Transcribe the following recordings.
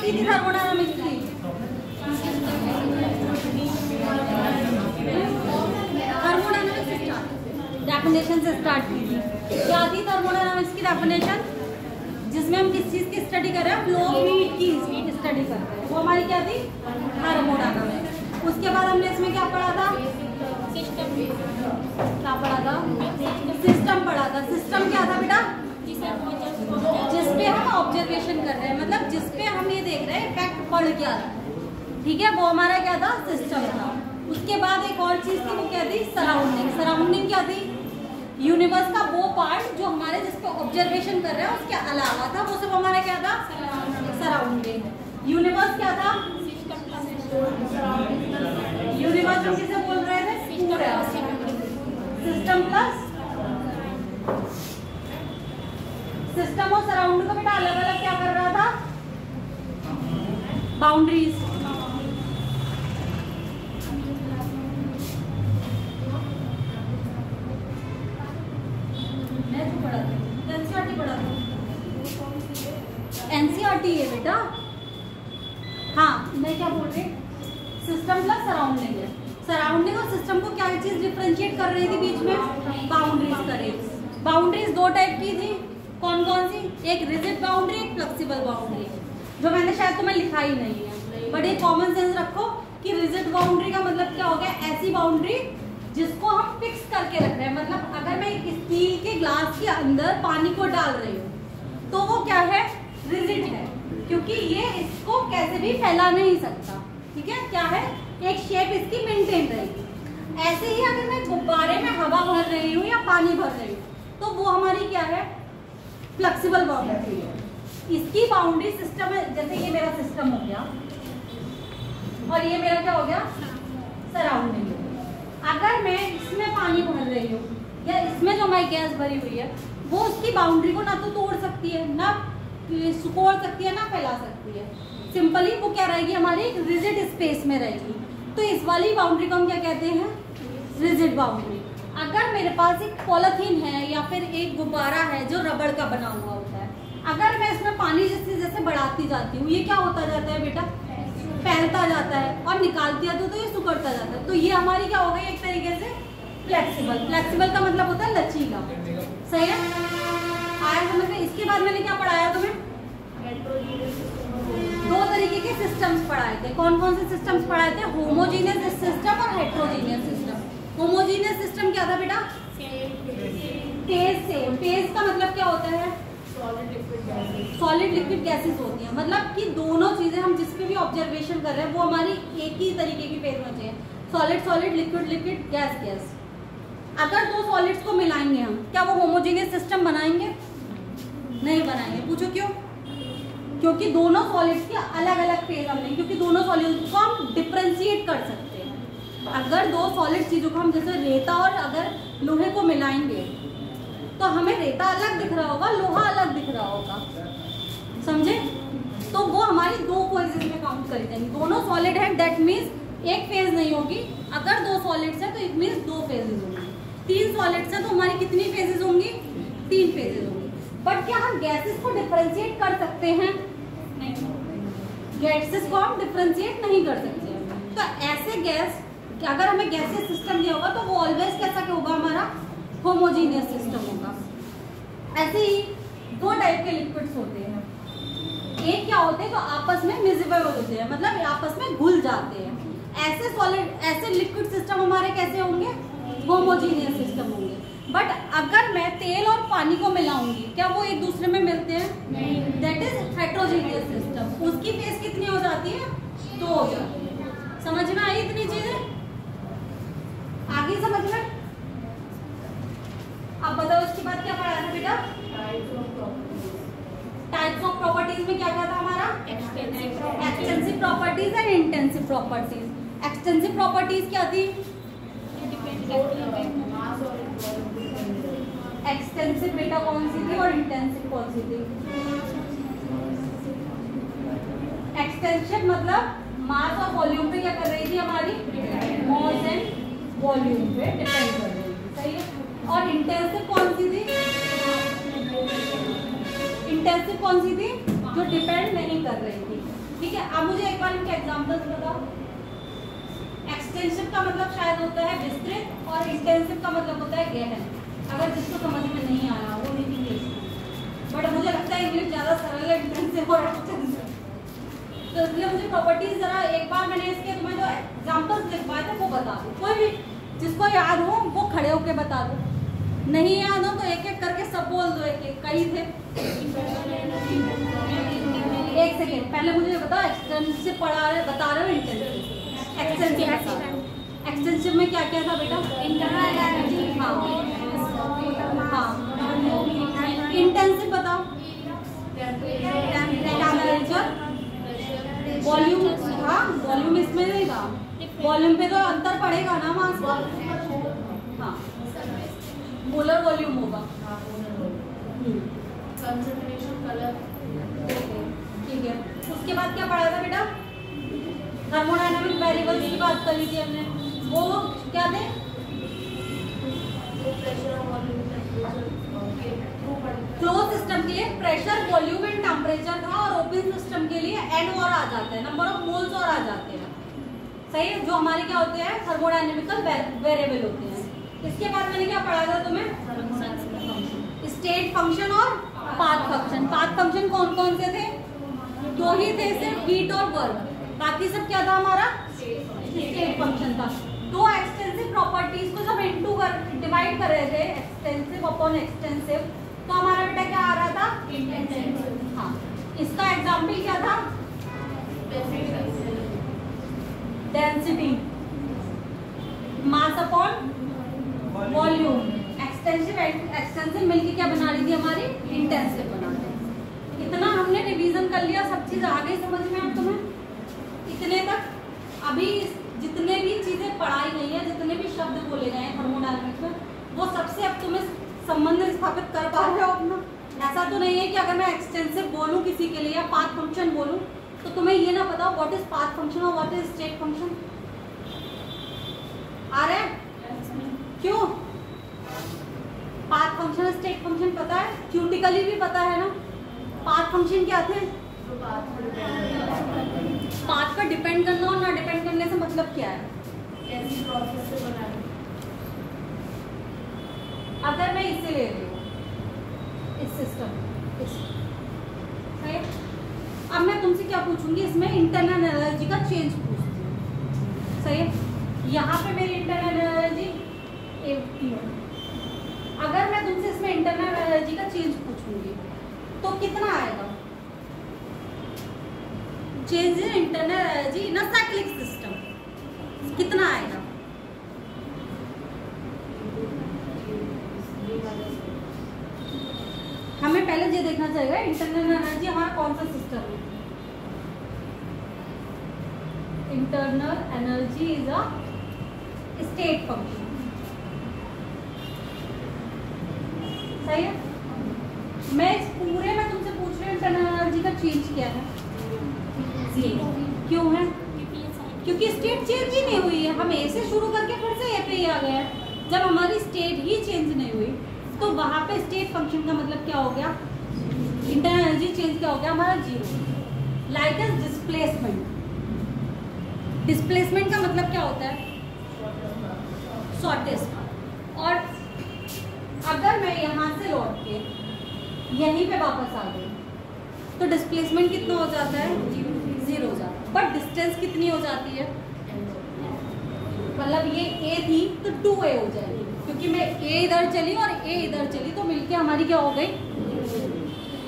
की थी थर्मोडायनामिक्स की? थर्मोडायनामिक्स डेफिनेशन से स्टार्ट की थी। क्या थी थर्मोडायनामिक्स की डेफिनेशन? जिसमें हम किस चीज़ की स्टडी कर रहे हैं, फ्लो ऑफ हीट की स्टडी कर रहे हैं, वो हमारी क्या थी? थर्मोडायनामिक्स। उसके बाद हमने इसमें क्या पढ़ा था? क्या पढ़ा था? सिस्टम पढ़ा था। सिस्टम क्या था बेटा? जिसपे हम ऑब्जर्वेशन कर रहे हैं, मतलब जिसपे हम ये देख रहे हैं इफेक्ट पड़ क्या रहा है, ठीक है, वो हमारा क्या था? सिस्टम था। उसके बाद एक और चीज थी, वो क्या थी? सराउंडिंग। सराउंडिंग क्या थी? यूनिवर्स का वो पार्ट जो हमारे जिसपे ऑब्जर्वेशन कर रहे हैं उसके अलावा था, वो सब हमारा क्या था? सराउंडिंग। यूनिवर्स क्या था? यूनिवर्स हम किसे बोल रहे थे? सिस्टम प्लस सिस्टम और सराउंड को बेटा अलग अलग क्या कर रहा था? बाउंड्रीज। एनसीईआरटी है बेटा। हाँ, मैं क्या बोल रही? सिस्टम प्लस सराउंडिंग है। सराउंडिंग और सिस्टम को क्या चीज डिफरेंशिएट कर रही थी बीच में? बाउंड्रीज कर रही थी। बाउंड्रीज दो टाइप की थी। कौन कौन सी? एक रिजिड बाउंड्री, एक फ्लेक्सिबल बाउंड्री, जो मैंने शायद तुम्हें लिखा ही नहीं है, बट ये कॉमन सेंस रखो कि रिजिड बाउंड्री का मतलब क्या हो गया? ऐसी बाउंड्री जिसको हम फिक्स करके रख रहे हैं। मतलब अगर मैं स्टील के ग्लास के अंदर पानी को डाल रही हूँ तो वो क्या है? रिजिड है, क्योंकि ये इसको कैसे भी फैला नहीं सकता, ठीक है? क्या है? एक शेप इसकी मेंटेन रहेगी। ऐसे ही अगर मैं गुब्बारे में हवा भर रही हूँ या पानी भर रही हूँ तो वो हमारी क्या है? फ्लेक्सिबल बाउंड्री है। इसकी बाउंड्री सिस्टम है, जैसे ये मेरा सिस्टम हो गया और ये मेरा क्या हो गया? सराउंडिंग। अगर मैं इसमें पानी भर रही हूँ या इसमें जो मैं गैस भरी हुई है, वो उसकी बाउंड्री को ना तो तोड़ सकती है, ना सुकोड़ सकती है, ना फैला सकती है। सिंपली वो क्या रहेगी? हमारी रिजिड स्पेस में रहेगी। तो इस वाली बाउंड्री को हम क्या कहते हैं? Rigid boundary. अगर मेरे पास एक पॉलिथीन है या फिर एक गुब्बारा है जो रबड़ का बना हुआ होता है, अगर मैं इसमें पानी जैसे जैसे बढ़ाती जाती हूँ, ये क्या होता जाता है बेटा? फैलता जाता है, और निकालती जाती हूँ तो ये सुकड़ता जाता है। तो ये हमारी क्या हो गई? एक तरीके से फ्लेक्सिबल। फ्लेक्सिबल का मतलब होता है लचीला। सही है? आया समझ में? इसके बाद मैंने क्या पढ़ाया तुम्हें? दो तरीके के सिस्टम्स पढ़ाए थे। कौन कौन से सिस्टम्स पढ़ाए थे? होमोजीनियस सिस्टम और हेट्रोजीनियस सिस्टम। होमोजीनियस सिस्टम क्या था बेटा? Phase same. फेज का मतलब क्या होता है? सॉलिड लिक्विड गैसेस होती हैं। मतलब कि दोनों चीजें हम जिस पे भी ऑब्जर्वेशन कर रहे हैं वो हमारी एक ही तरीके की फेज में चाहिए। Solid solid, liquid liquid, gas gas. अगर दो सॉलिड्स को मिलाएंगे हम, क्या वो होमोजीनियस सिस्टम बनाएंगे? नहीं बनाएंगे। पूछो क्यों? क्योंकि दोनों सॉलिड्स के अलग अलग फेज हम नहीं, क्योंकि दोनों सॉलिड्स को हम डिफरेंशिएट कर सकते हैं। अगर दो सॉलिड चीजों को हम जैसे रेता और अगर लोहे को मिलाएंगे तो हमें रेता अलग दिख रहा होगा, लोहा अलग दिख रहा होगा, समझे? तो वो हमारी दो फेजेस में काउंट करी जाएंगी। दोनों सॉलिड है, दैट मीन्स एक फेज नहीं होगी। अगर दो सॉलिड्स है तो इट मीन्स दो फेजेस होंगी। तीन सॉलिड्स है तो हमारी कितनी फेजेस होंगी? तीन फेजेस होंगी। बट क्या हम गैसेस को डिफरेंशिएट कर सकते हैं? नहीं, गैसेस को हम डिफरेंशिएट नहीं कर सकते। तो ऐसे गैस, अगर हमें गैसेस सिस्टम दिया होगा तो वो ऑलवेज कैसा होगा? हमारा होमोजीनियस सिस्टम होगा। ऐसे ही दो टाइप के लिक्विड्स होते हैं। एक क्या होते हैं? जो आपस में मिक्सेबल होते हैं, मतलब आपस में घुल जाते हैं। ऐसे सॉलिड, ऐसे लिक्विड सिस्टम हमारे कैसे होंगे? होमोजीनियस सिस्टम होंगे। बट अगर मैं तेल और पानी को मिलाऊंगी, क्या वो एक दूसरे में मिलते हैं? नहीं। That is heterogeneous system. उसकी फेज कितनी हो जाती है? दो हो जाती है। समझ में आई इतनी चीजें? आगे समझ में? अब बताओ इसके बाद क्या पढ़ा था बेटा? टाइप्स ऑफ प्रॉपर्टीज में क्या क्या था हमारा? Extensive properties and intensive properties. Extensive properties क्या थी? एक्सटेंसिव बेटा कौन सी थी और इंटेंसिव कौन सी थी? एक्सटेंशन मतलब मास और वॉल्यूम पे क्या कर रही थी? हमारी मास एंड वॉल्यूम पे डिपेंड कर रही थी। सही है? और इंटेंसिव कौन सी थी? इंटेंसिव कौन सी थी? जो डिपेंड नहीं कर रही थी। ठीक है, अब मुझे एक बार इनके एग्जांपल्स बताओ। एक्सटेंसिव का मतलब शायद होता है विस्तृत और इंटेंसिव का मतलब होता है गहन। अगर जिसको समझ में नहीं आया वो नहीं इंग्लिश, बट मुझे लगता है इंग्लिश ज़्यादा सरल है इंटेंसिव और एक्सटेंसिव, तो इसलिए मुझे प्रॉपर्टीज जरा एक बार मैंने इसके तुम्हें जो एग्जांपल्स लिखवाए थे वो बता दो। कोई भी जिसको याद हो वो खड़े होके बता दो, नहीं याद हो तो एक एक करके सब बोल दो। एक एक कई थे। एक सेकेंड पहले मुझे बताओ एक्सटेंसिव बता रहे हो इंटेंसिव? एक्सटेंसिव में क्या क्या था बेटा? Internal energy. हाँ, इंटेंसिव बताओ। Temperature, volume. हाँ, वॉल्यूम इसमें नहीं था, वॉल्यूम पे तो अंतर पड़ेगा ना मास का। हाँ, मोलर वॉल्यूम होगा। Concentration, colour. ठीक है, उसके बाद क्या पढ़ा था बेटा? थर्मोडायनामिक वेरिएबल्स की बात करी थी हमने, वो क्या थे? क्लोज सिस्टम के लिए प्रेशर, वॉल्यूम एंड टेम्परेचर था, और ओपन सिस्टम के लिए एन और आ जाता है, नंबर ऑफ मोल्स और आ जाते हैं। सही है, जो हमारे क्या होते हैं थर्मोडायनेमिकल वेरिएबल होते हैं। इसके बाद मैंने क्या पढ़ा था तुम्हें? स्टेट फंक्शन और पाथ फंक्शन। पाथ फंक्शन कौन कौन से थे? दो ही थे सिर्फ, हीट और वर्क, बाकी सब क्या था हमारा? स्टेट फंक्शन था। दो एक्सटेंसिव प्रॉपर्टीज को जब इनटू डिवाइड कर रहे थे, एक्सटेंसिव अपॉन एक्सटेंसिव, तो हमारा बेटा क्या आ रहा था? इंटेंसिव। हाँ, इसका एग्जांपल क्या था? Density, mass upon volume. Extensive मिलके क्या बना रही थी हमारी? इंटेंसिव बना रही थी। इतना हमने रिवीजन कर लिया, सब चीज आ गई समझ में अब तुम्हें? इतने तक अभी जितने भी चीजें पढ़ाई गई है, जितने भी शब्द बोले गए हैं थर्मोडायनामिक्स में, वो सबसे अब तुम्हें संबंध स्थापित कर पा रहे हो अपना। ऐसा तो नहीं है कि अगर मैं एक्सटेंसिव बोलूं किसी के लिए या पाथ फंक्शन बोलूं तो तुम्हें ये ना पता व्हाट इज पाथ फंक्शन और व्हाट इज स्टेट फंक्शन। आ रहा है? क्यों? पाथ फंक्शन स्टेट फंक्शन पता है, थ्योरेटिकली भी पता है ना। पाथ फंक्शन क्या थे? पाथ पर डिपेंड करना और ना डिपेंड करने से मतलब क्या है? कैसी प्रोसेस से बना है। अगर मैं इसे ले रही हूँ, इस सिस्टम, सही, अब मैं तुमसे क्या पूछूंगी? इसमें इंटरनल एनर्जी का चेंज पूछती हूँ, सही है। यहाँ पे मेरी इंटरनल एनर्जी अगर मैं तुमसे इसमें इंटरनल एनर्जी का चेंज पूछूंगी तो कितना आएगा? Change in internal energy in a cyclic system कितना आएगा? हमें पहले ये देखना चाहिए इंटरनल एनर्जी हमारा कौन सा सिस्टम है। Internal energy is a state function, सही है। मैं इस पूरे में तुमसे पूछ रही हूँ इंटरनल एनर्जी का चेंज क्या है? क्यों है? क्योंकि स्टेट चेंज ही नहीं हुई है। हम ए से शुरू करके फिर से ए पे ही आ गए हैं। जब हमारी स्टेट ही चेंज नहीं हुई तो वहां पे स्टेट फंक्शन का मतलब क्या हो गया? इंटरनल एनर्जी चेंज क्या हो गया हमारा? Zero. Like as displacement. Displacement का मतलब क्या होता है? शॉर्टेस्ट। और अगर मैं यहाँ से लौट के यहीं पे वापस आ गई तो डिस्प्लेसमेंट कितना हो जाता है? जीरो हो जाता है। बट डिस्टेंस कितनी हो जाती है? मतलब ये ए थी तो 2a हो जाएगी, क्योंकि मैं ए इधर चली और ए इधर चली तो मिलके हमारी क्या हो गई?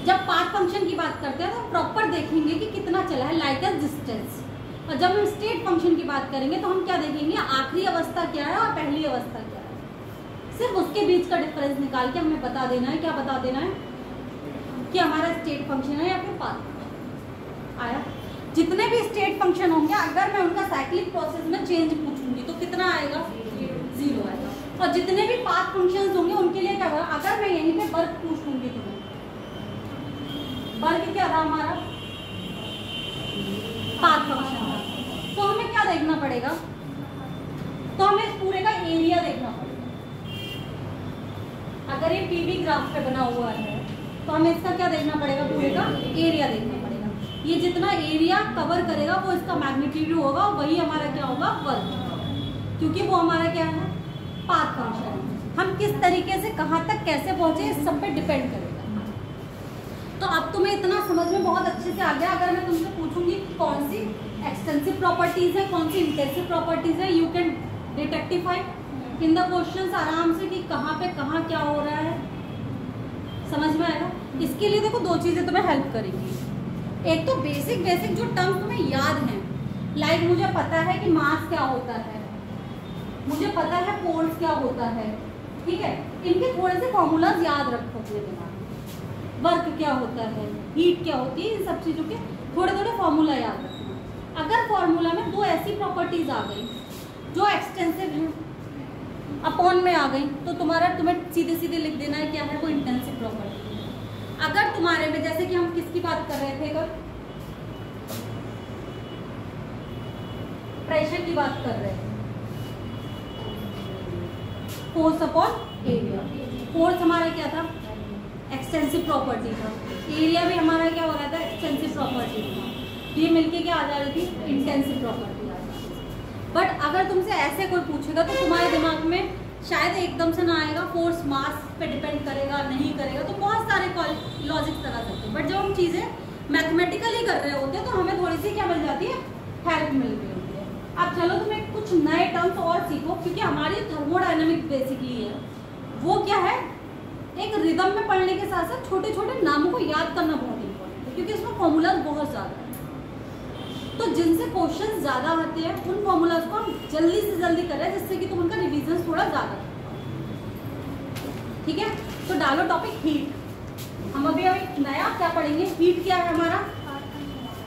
जब पाथ फंक्शन की बात करते हैं तो प्रॉपर देखेंगे कि कितना चला है, लाइक अ डिस्टेंस। और जब हम स्टेट फंक्शन की बात करेंगे तो हम क्या देखेंगे? आखिरी अवस्था क्या है और पहली अवस्था क्या है। सिर्फ उसके बीच का डिफरेंस निकाल के हमें बता देना है। क्या बता देना है? कि हमारा स्टेट फंक्शन है या फिर पाथ फंक्शन। आया? जितने भी स्टेट फंक्शन होंगे अगर मैं उनका साइक्लिक प्रोसेस में चेंज पूछूंगी तो कितना आएगा? जीरो आएगा। और जितने भी पाथ फंक्शंस होंगे उनके लिए क्या होगा? अगर मैं यहीं पे वर्क पूछ लूंगी तुम्हें, वर्क क्या था हमारा? पाथ फंक्शन था। तो हमें क्या देखना पड़ेगा? तो हमें इस पूरे का एरिया देखना पड़ेगा। अगर ये पीवी ग्राफ पे बना हुआ है तो हमें इसका क्या देखना पड़ेगा? पूरे का एरिया देखना पड़ेगा। ये जितना एरिया कवर करेगा वो इसका मैग्नीट्यूड होगा, वही हमारा क्या होगा, वर्क, क्योंकि वो हमारा क्या है, पाथ फंक्शन है। हम किस तरीके से कहाँ तक कैसे पहुंचे इस सब पे डिपेंड करेगा। तो अब तुम्हें इतना समझ में बहुत अच्छे से आ गया। अगर मैं तुमसे पूछूंगी कौन सी एक्सटेंसिव प्रॉपर्टीज है, कौन सी इंटेंसिव प्रॉपर्टीज है, you can identify in the questions आराम से कि कहाँ पे कहाँ क्या हो रहा है, समझ में आएगा। इसके लिए देखो 2 चीज़ें तुम्हें हेल्प करेंगी। एक तो बेसिक जो टर्म तुम्हें याद हैं, लाइक मुझे पता है कि मास क्या होता है, मुझे पता है फोर्स क्या होता है, ठीक है, इनके थोड़े से फॉर्मूलाज याद रखो अपने दिमाग में। वर्क क्या होता है, हीट क्या होती है, इन सब चीज़ों के थोड़े थोड़े फॉर्मूला याद रखना। अगर फॉर्मूला में 2 ऐसी प्रॉपर्टीज आ गई जो एक्सटेंसिव है, अपॉन में आ गई, तो तुम्हें सीधे सीधे लिख देना है क्या है वो इंटेंसिव प्रॉपर्टी। अगर तुम्हारे में, जैसे कि हम किसकी बात कर रहे थे, अगर प्रेशर की बात कर रहे हैं, फोर्स अपॉन एरिया, फोर्स हमारा क्या था, एक्सटेंसिव प्रॉपर्टी था, एरिया भी हमारा क्या हो रहा था, एक्सटेंसिव प्रॉपर्टी था, ये मिलके क्या आ जा रही थी, इंटेंसिव प्रॉपर्टी आ जा रही थी। बट अगर तुमसे ऐसे कोई पूछेगा तो तुम्हारे दिमाग में शायद एकदम से ना आएगा, फोर्स मास पे डिपेंड करेगा नहीं करेगा, तो बहुत सारे लॉजिक्स लगा सकते हैं। बट जब हम चीज़ें मैथमेटिकली कर रहे होते हैं तो हमें थोड़ी सी क्या मिल जाती है, हेल्प मिल रही होती है। अब चलो तुम्हें कुछ नए टर्म्स और सीखो, क्योंकि हमारी थर्मोडायनामिक बेसिकली है वो क्या है, एक रिदम में पढ़ने के साथ साथ छोटे छोटे नामों को याद करना बहुत इंपॉर्टेंट है, क्योंकि इसमें फॉर्मूलाज बहुत ज़्यादा है। तो जिनसे क्वेश्चन ज़्यादा आते हैं उन फॉर्मूलाज को हम जल्दी से जल्दी करें, जिससे कि तुम उनका रिवीजन थोड़ा ज़्यादा करो, ठीक है। तो डालो टॉपिक हीट। हम अभी नया क्या पढ़ेंगे, हीट क्या है हमारा,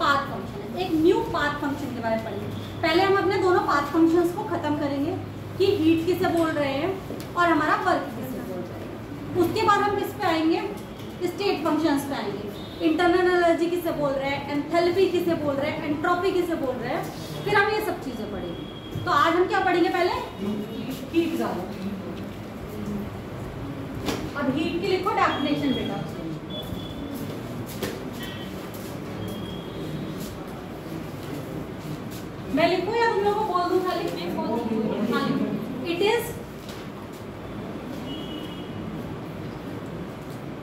पाथ फंक्शन है। एक न्यू पाथ फंक्शन के बारे में पढ़ेंगे। पहले हम अपने दोनों पाथ फंक्शंस को खत्म करेंगे कि हीट किसे बोल रहे हैं और हमारा वर्क किसे बोल रहे हैं। उसके बाद हम किस पे आएंगे, स्टेट फंक्शंस पे आएंगे। इंटरनल एनर्जी किसे बोल रहे हैं, एंथैल्पी किसे बोल रहे हैं, एंट्रोपी किसे बोल रहे हैं, फिर हम ये सब चीजें पढ़ेंगे। तो आज हम क्या पढ़ेंगे, पहले हीट डालो। अब हीट की लिखो डेफिनेशन बेटा। मैं लिखूं या तुम लोगों को बोल दूं खाली?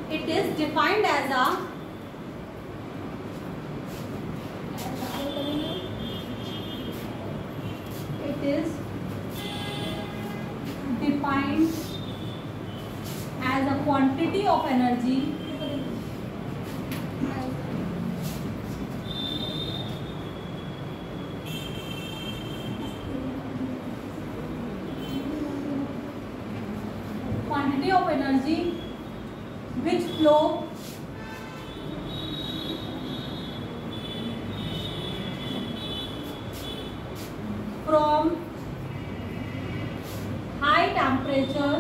It is defined as a quantity of energy which flow from high temperature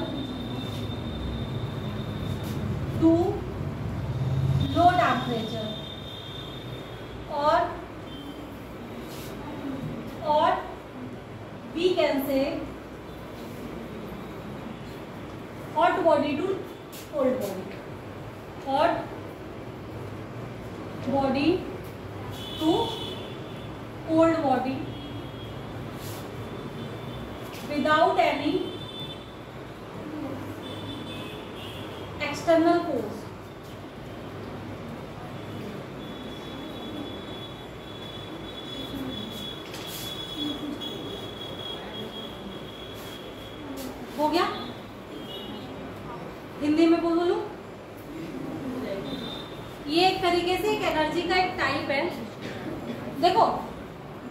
to low temperature, or we can say hot body to cold body, hot body to cold body without any external force. हो गया? हिंदी में बोलूं, ये एक तरीके से एक energy का एक टाइप है। देखो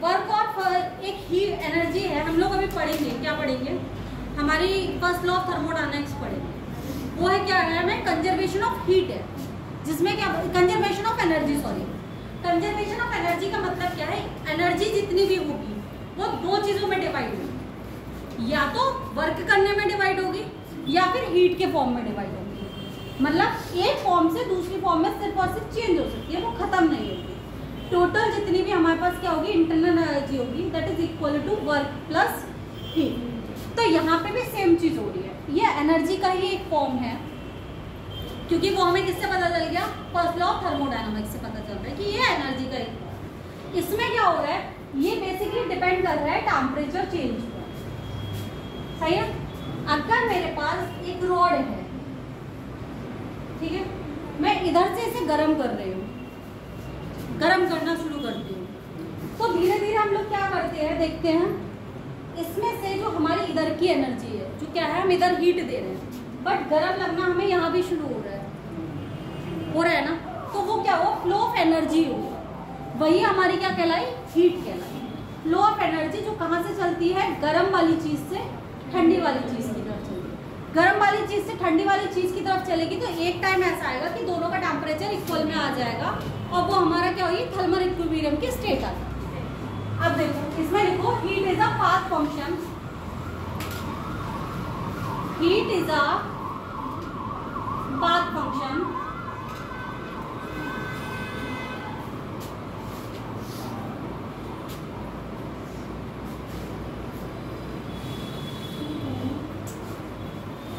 वर्क और एक ही एनर्जी है। हम लोग अभी पढ़ेंगे, क्या पढ़ेंगे, हमारी फर्स्ट लॉ ऑफ थर्मोडायनामिक्स पढ़ेंगे। वो है क्या है, हमें कंजर्वेशन ऑफ हीट है, जिसमें क्या, conservation of energy, sorry, conservation of energy का मतलब क्या है, एनर्जी जितनी भी होगी वो 2 चीजों में डिवाइड होगी, या तो वर्क करने में डिवाइड होगी या फिर हीट के फॉर्म में डिवाइड होगी। मतलब एक फॉर्म से दूसरी फॉर्म में सिर्फ और सिर्फ चेंज हो सकती है, वो खत्म नहीं होगी। टोटल जितनी भी हमारे पास क्या होगी, इंटरनल एनर्जी होगी, that is equal to work plus heat. तो यहाँ पे भी सेम चीज हो रही है, ये एनर्जी का ही एक फॉर्म है, क्योंकि वो हमें किससे पता चल गया, फर्स्ट लॉ ऑफ थर्मोडायनामिक्स से पता चल रहा है कि ये एनर्जी का एक इसमें क्या हो रहा है, ये बेसिकली डिपेंड कर रहा है टेम्परेचर चेंज पर, सही है। अगर मेरे पास एक रॉड है, ठीक है, मैं इधर से इसे गर्म कर रही हूँ, गर्म करना शुरू करती हूँ, तो धीरे धीरे हम लोग क्या करते हैं, देखते हैं इसमें से जो हमारी इधर की एनर्जी है, जो क्या है, हम इधर हीट दे रहे हैं, बट गर्म लगना हमें यहाँ भी शुरू हो रहा है ना, तो वो क्या हो, फ्लो ऑफ एनर्जी हो, वही हमारी क्या कहलाई, हीट कहलाई। फ्लो ऑफ एनर्जी जो कहाँ से चलती है, गर्म वाली चीज से ठंडी वाली चीज की तरफ चलती है, गर्म वाली चीज से ठंडी वाली चीज की तरफ चलेगी, तो एक टाइम ऐसा आएगा कि दोनों का टेम्परेचर इक्वल में आ जाएगा और वो हमारा क्या होगी, थर्मल इक्विलिब्रियम की स्टेट आ जाएगी। अब देखो इसमें लिखो, heat is a path function, heat is a path function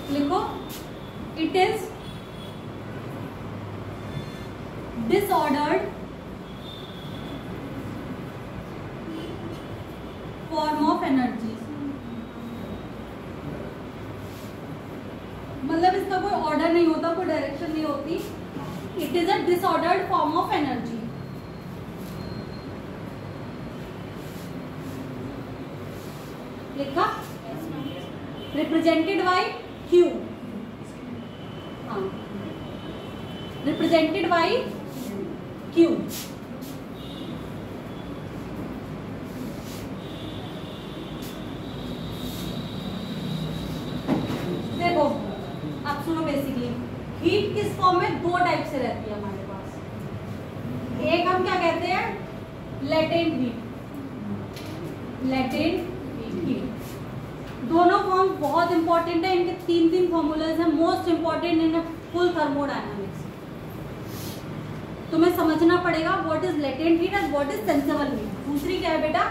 लिखो, it is disordered form of energy, मतलब इसका कोई ऑर्डर नहीं होता, कोई डायरेक्शन नहीं होती, it is a disordered form of energy. लिखा, रिप्रेजेंटेड बाय Q, हाँ, रिप्रेजेंटेड बाय Q। देखो अब सुनो, बेसिकली हीट किस फॉर्म में, दो टाइप से रहती है हमारे पास, एक हम क्या कहते हैं, लेटेंट हीट, लेटेंट हीट। दोनों फॉर्म बहुत इंपॉर्टेंट है, इनके तीन तीन फॉर्मूलाज हैं, most important in full thermodynamics. तुम्हें समझना पड़ेगा what is latent heat and what is sensible heat. दूसरी क्या है बेटा,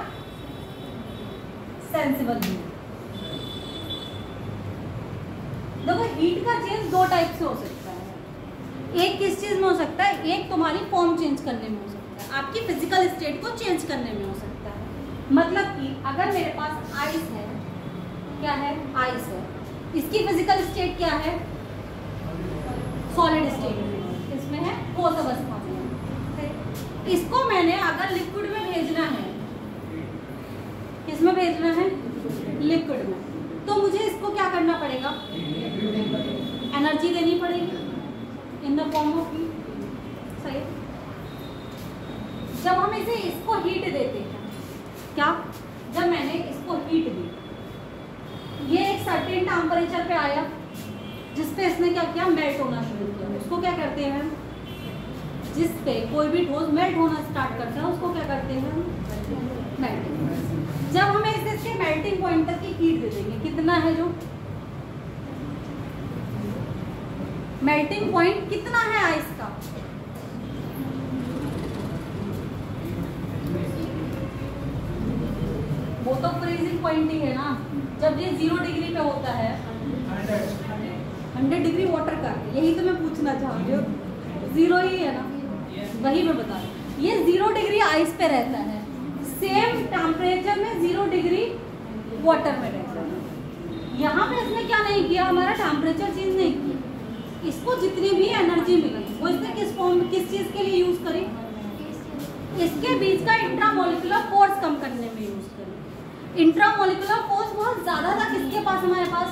सेंसिबल हीट। देखो हीट का चेंज दो टाइप से हो सकता है, एक किस चीज में हो सकता है, एक तुम्हारी फॉर्म चेंज करने में हो सकता है, आपकी फिजिकल स्टेट को चेंज करने में हो सकता है। मतलब कि अगर मेरे पास आइस है, क्या है, आइस है, इसकी फिजिकल स्टेट क्या है, सॉलिड स्टेट में, इसमें है ठोस अवस्था में। इसको मैंने अगर लिक्विड में भेजना है, किसमें भेजना है, लिक्विड में, तो मुझे इसको क्या करना पड़ेगा, एनर्जी देनी पड़ेगी in the form of heat, सही। जब हम इसे इसको हीट देते हैं, क्या, जब मैंने इसको हीट दी, ये एक सर्टेन टेम्परेचर पे आया, जिसपे इसने क्या किया, मेल्ट होना शुरू किया। उसको क्या करते हैं, जिस पे कोई भी ठोस मेल्ट होना स्टार्ट करता है, उसको क्या करते हैं, मेल्टिंग। जब हमें इसे इसके मेल्टिंग पॉइंट तक की हीट दे देंगे, कितना है, जो मेल्टिंग पॉइंट कितना है आइस का, वो तो फ्रीजिंग पॉइंट ही है ना, जब ये 0 डिग्री पे होता है, 100 डिग्री वाटर का, यही तो मैं पूछना चाह रही हूँ, 0 ही है ना, वही मैं बता रही हूँ। ये 0 डिग्री आइस पे रहता है, सेम टेम्परेचर में 0 डिग्री वाटर में रहता है। यहाँ पे इसने क्या नहीं किया, हमारा टेम्परेचर चेंज नहीं किया, इसको जितनी भी एनर्जी मिली वो इसने किस फॉर्म में, किस चीज के लिए यूज करी, इसके बीच का इंट्रामोलिकुलर फोर्स कम करने में यूज करी। इंट्रामोलिकुलर फोर्स बहुत ज्यादा था किसके पास, हमारे पास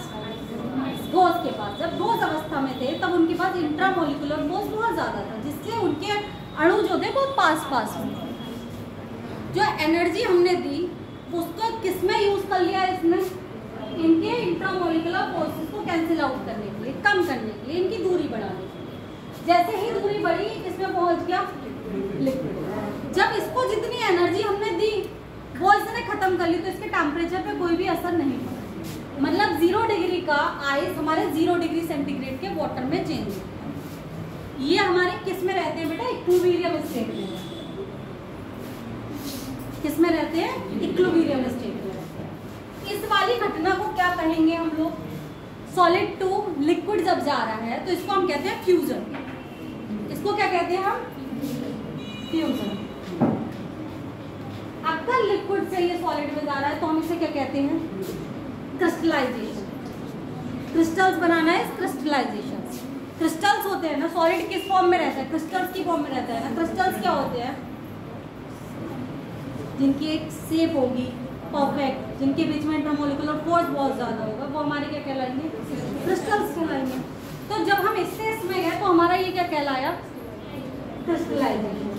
ठोस के पास। जब ठोस अवस्था में थे तब उनके पास इंट्रामोलिकुलर फोर्स बहुत ज्यादा था, जिससे उनके अणु जो थे वो पास पास में। जो एनर्जी हमने दी उसको किस में यूज कर लिया इसने, इनके इंट्रामोलिकुलर फोर्सेस को कैंसिल आउट करने के लिए, कम करने के लिए, इनकी दूरी बढ़ाने के लिए। जैसे ही दूरी बढ़ी किसमें पहुंच गया, लिक्विड। जब इसको जितनी एनर्जी हमने दी वो इसने खत्म कर ली, तो इसके टेम्परेचर पे कोई भी असर नहीं पड़ा। मतलब 0 डिग्री का आइस हमारे 0 डिग्री सेंटीग्रेड के वाटर में चेंज होता है। ये हमारे किस में रहते हैं बेटा, इक्विलिब्रियम स्टेट में। किस में रहते हैं, इक्विलिब्रियम स्टेट में रहते हैं। इस वाली घटना को क्या कहेंगे हम लोग, सॉलिड टू लिक्विड जब जा रहा है तो इसको हम कहते हैं फ्यूजन। इसको क्या कहते हैं हम, फ्यूजन। लिक्विड से ये सॉलिड में जा रहा है तो हम इसे क्या कहते हैं? क्रिस्टलाइजेशन। क्रिस्टल्स बनाना है क्रिस्टलाइजेशन। क्रिस्टल्स होते हैं ना, सॉलिड किस फॉर्म में रहता है? क्रिस्टल्स की फॉर्म में रहता है ना। क्रिस्टल्स क्या होते हैं? जिनकी एक शेप होगी परफेक्ट, जिनके बीच में इंटरमोलिकुलर फोर्स बहुत ज़्यादा होगा, वो हमारे क्या कहलाएंगे? क्रिस्टल्स कहलाएंगे। तो जब हम इससे इसमें गए तो हमारा ये क्या कहलाया? क्रिस्टलाइजेशन।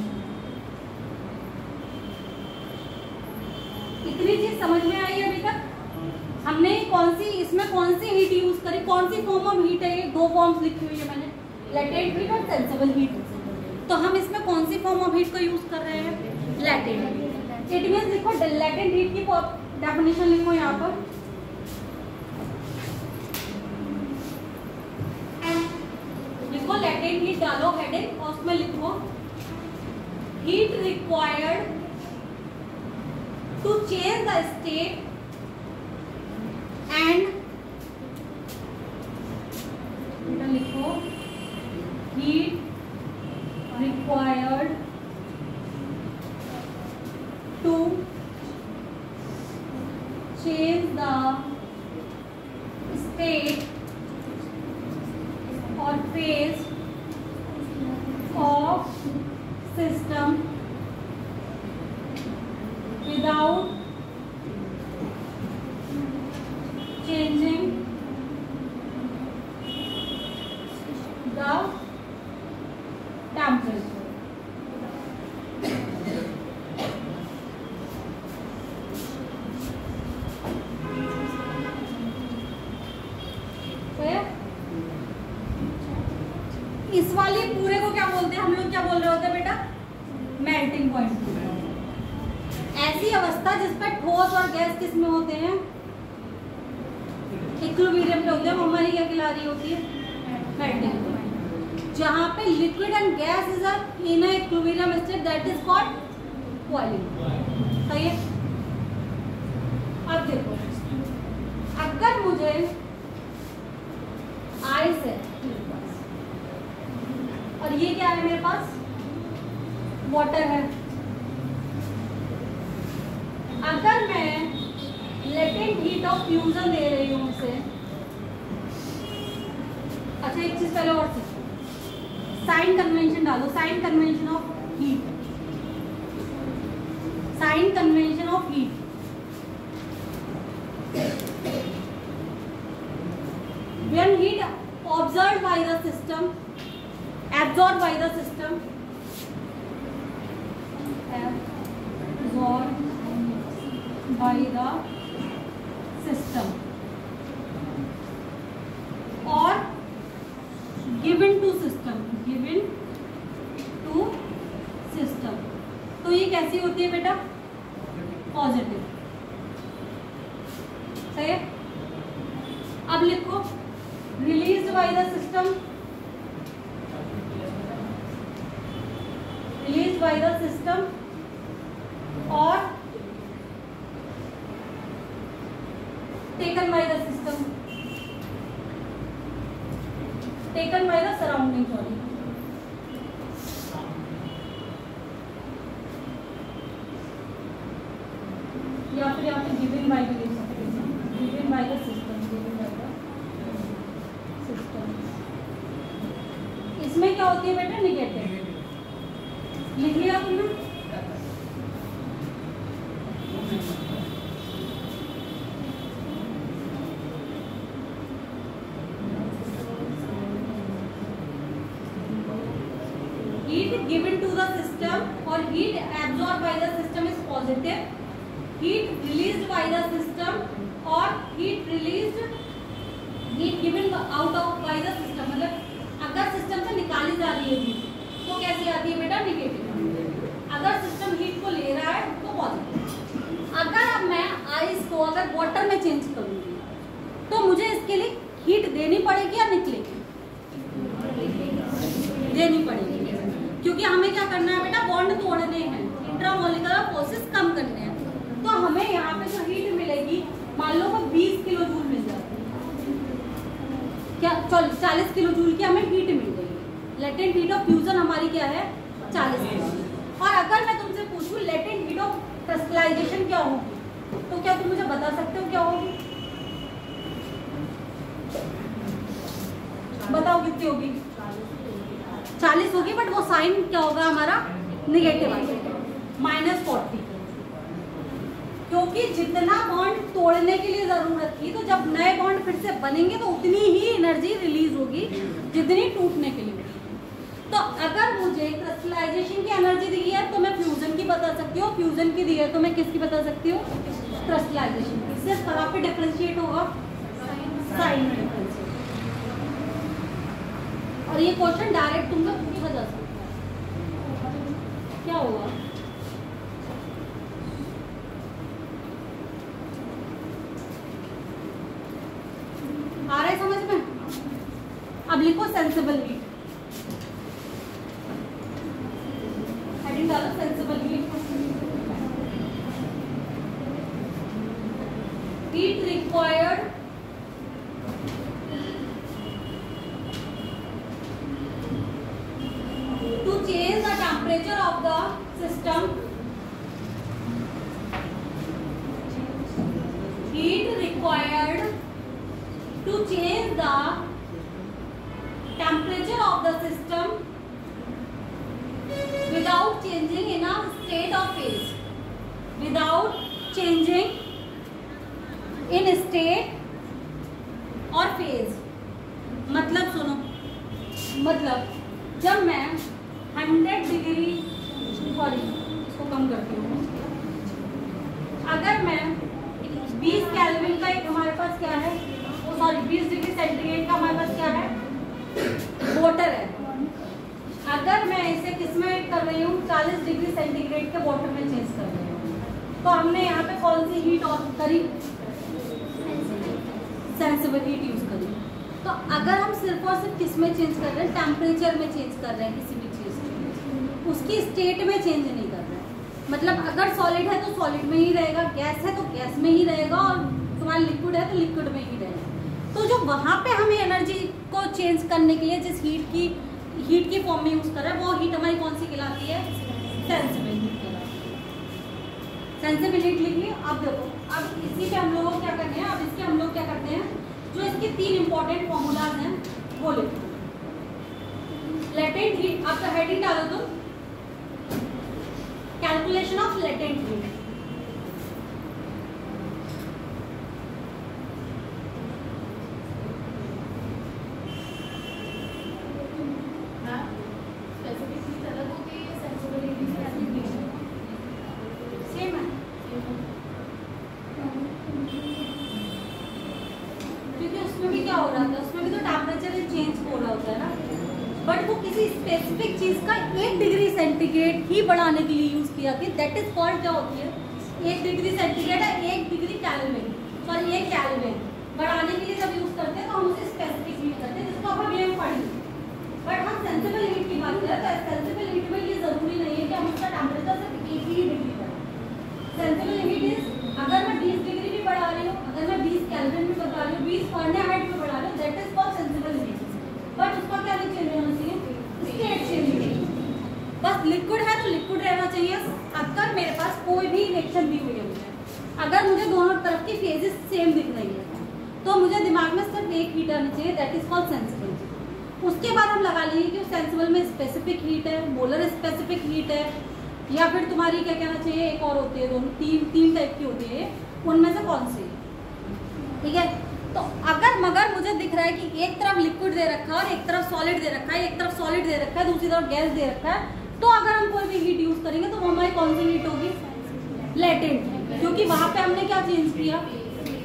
इतनी चीज समझ में आई अभी तक? हमने इसमें कौन सी हीट यूज करी, कौन सी फॉर्म ऑफ हीट है? ये दो फॉर्म्स लिखी हुई है मैंने, लेटेंट हीट और सेंसिबल हीट। तो हम इसमें कौन सी फॉर्म ऑफ हीट को यूज कर रहे हैं? Latent heat. इट मींस लिखो, लेटेंट हीट की डेफिनेशन लिखो यहाँ पर। लिखो लेटेंट हीट, डालो हेडिंग और उसमें लिखो heat required to change the state and, लिखो heat required to change the state or phase of system without changing the temperature. इस वाले पूरे को क्या बोलते हैं? हम लोग क्या बोल रहे होते हैं बेटा? Melting point. ऐसी अवस्था जिस पर ठोस और गैस किस में होते हैं? इक्विलिब्रियम में होते हैं, वो हमारी क्या कहला रही होती है? Melting point. जहां पे liquid and gas is in a equilibrium state, that is called boiling. सही है? अब देखो, अगर मुझे आइस है और ये क्या है मेरे पास? वाटर है। अगर मैं लेटेंट हीट ऑफ फ्यूजन दे रही हूं उसे, अच्छा एक चीज पहले और सीखो, साइन कन्वेंशन डालो। Sign convention of heat, sign convention of heat. When heat observed by the system, absorbed by the system, absorbed by the system, or given to system, given to system, तो ये कैसी होती है बेटा? Positive. सही है? अब लिखो released by the system, released by the system or taken by the system, taken by the surrounding, sorry, या फिर यहाँ पे given by the system, given by the system, given by the system। इसमें क्या होती है बेटा? निगेटिव। लिख लिया तुमने? Heat given to the system or heat absorbed by the system is positive. Heat released by the system or heat released, heat given out of by the system, मतलब अगर सिस्टम से निकाली जा रही है हीट तो कैसी आती है बेटा? निगेटिव। अगर सिस्टम हीट को ले रहा है तो पॉजिटिव। अगर अब मैं आइस को अगर वाटर में चेंज करूंगी तो मुझे इसके लिए हीट देनी पड़ेगी या निकलेगी? देनी पड़ेगी, क्योंकि हमें क्या करना है बेटा? बॉन्ड तोड़ने हैं, इंट्रामोलिकुलर फोर्सेस कम करने हैं। तो हमें यहाँ पे जो हीट मिलेगी, मान लो वो 20 किलो जूल मिल जाती है, क्या 40 किलो जूल की हमें हीट मिल गई। लेटेंट हीट ऑफ फ्यूजन हमारी क्या है? 40 किलो। और अगर मैं तुमसे पूछूं लेटेंट हीट ऑफ क्रिस्टलाइजेशन क्या होगी, तो क्या तुम मुझे बता सकते हो क्या होगी? बताओ कितनी होगी? 40 होगी, बट वो साइन क्या होगा हमारा? निगेटिव आएगा, -40, क्योंकि जितना बॉन्ड तोड़ने के लिए जरूरत थी, तो जब नए बॉन्ड फिर से बनेंगे तो उतनी ही एनर्जी रिलीज होगी जितनी टूटने के लिए होगी। तो अगर मुझे क्रिस्टलाइजेशन की एनर्जी दी है तो मैं फ्यूजन की बता सकती हूँ, फ्यूजन की दी है तो मैं किसकी बता सकती हूँ? क्रिस्टलाइजेशन की। सिर्फ कहाँ पे डिफरेंशिएट होगा? साइन में डिफरेंशिएट। और ये क्वेश्चन डायरेक्ट तुमसे पूछा जा सकता है। क्या हुआ? आ रहा है समझ में? अब लिखो सेंसिबल हीट। हेडिंग डालो sensible heat. Heat required to change the temperature of the system. Heat required to change the temperature of the system without changing in a state of phase. Without changing in state और phase. मतलब सुनो, मतलब जब मैं 100 degree, sorry इसको कम करती हूँ, अगर मैं 20 केल्विन का एक हमारे पास क्या है, सॉरी 20 डिग्री सेंटीग्रेड का हमारे पास क्या है? वाटर है। अगर मैं इसे किस में कर रही हूँ? 40 डिग्री सेंटीग्रेड के वाटर में चेंज कर रही हूँ, तो हमने यहाँ पे कौन सी हीट ऑन करी? सेंसिबल हीट यूज करी। तो अगर हम सिर्फ और सिर्फ किस में चेंज कर रहे हैं? टेम्परेचर में चेंज कर रहे हैं किसी भी चीज़ को, उसकी स्टेट में चेंज नहीं कर रहे हैं। मतलब अगर सॉलिड है तो सॉलिड में ही रहेगा, गैस है तो गैस में ही रहेगा, और तुम्हारा लिक्विड है तो लिक्विड में ही रहेगा। तो जो वहाँ पे हमें एनर्जी को चेंज करने के लिए जिस हीट की फॉर्म में यूज कर रहे हैं, वो हीट हमारी कौन सी कहलाती है? सेंसिबल हीट कहलाती है। सेंसिबल हीट लिखिए। अब देखो, अब इसी पे हम लोग क्या करते हैं? अब इसके हम लोग क्या करते हैं, जो इसके 3 इंपॉर्टेंट फॉर्मूलाज हैं वो लिखो। लेटेंट हीट, आपका हेडिंग डालो तुम, कैलकुलेशन ऑफ लेटेंट हीट। ही बढ़ाने के लिए यूज किया कि दैट इज कॉल्ड क्या होती है? 1 डिग्री सेंटीग्रेड है, 1 डिग्री केल्विन, सॉरी 1 केल्विन बढ़ाने के लिए जब यूज करते हैं तो हम उसे स्पेसिफिक हीट करते हैं, जिसको हम अभी पढ़ेंगे। बट हम सेंसिबल हीट की बात करें तो सेंसिबल हीट में ये जरूरी नहीं है कि हम उसका टेम्परेचर सिर्फ 1 ही डिग्री करें। सेंसिबल हीट इज, अगर मैं 20 डिग्री भी बढ़ा रही हूँ, अगर मैं 20 केल्विन भी बढ़ा रही हूँ, 20 फारेनहाइट भी बढ़ा रही हूँ, that is called sensible heat. But उसका क्या नहीं चेंज होना चाहिए? स्टेट चेंज होना चाहिए। बस लिक्विड है तो लिक्विड रहना चाहिए। अगर मेरे पास कोई भी रिएक्शन दी हुई है, अगर मुझे दोनों तरफ की फेजेस सेम दिख रही है, तो मुझे दिमाग में सिर्फ एक हीट आनी चाहिए, दैट इज कॉल्ड सेंसिबल। उसके बाद हम लगा लेंगे कि सेंसिबल में स्पेसिफिक हीट है, मोलर स्पेसिफिक हीट है, या फिर तुम्हारी क्या कहना चाहिए, एक और होती है, दोनों तीन टाइप की होती है, उनमें से कौन सी? ठीक है। तो अगर मगर मुझे दिख रहा है कि एक तरफ लिक्विड दे रखा है और एक तरफ सॉलिड दे रखा है, एक तरफ सॉलिड दे रखा है, दूसरी तरफ गैस दे रखा है, तो अगर हम कोई भी हीट यूज करेंगे तो वो हमारी कौन सी हीट होगी? लेटेंट, क्योंकि वहां पे हमने क्या चेंज किया?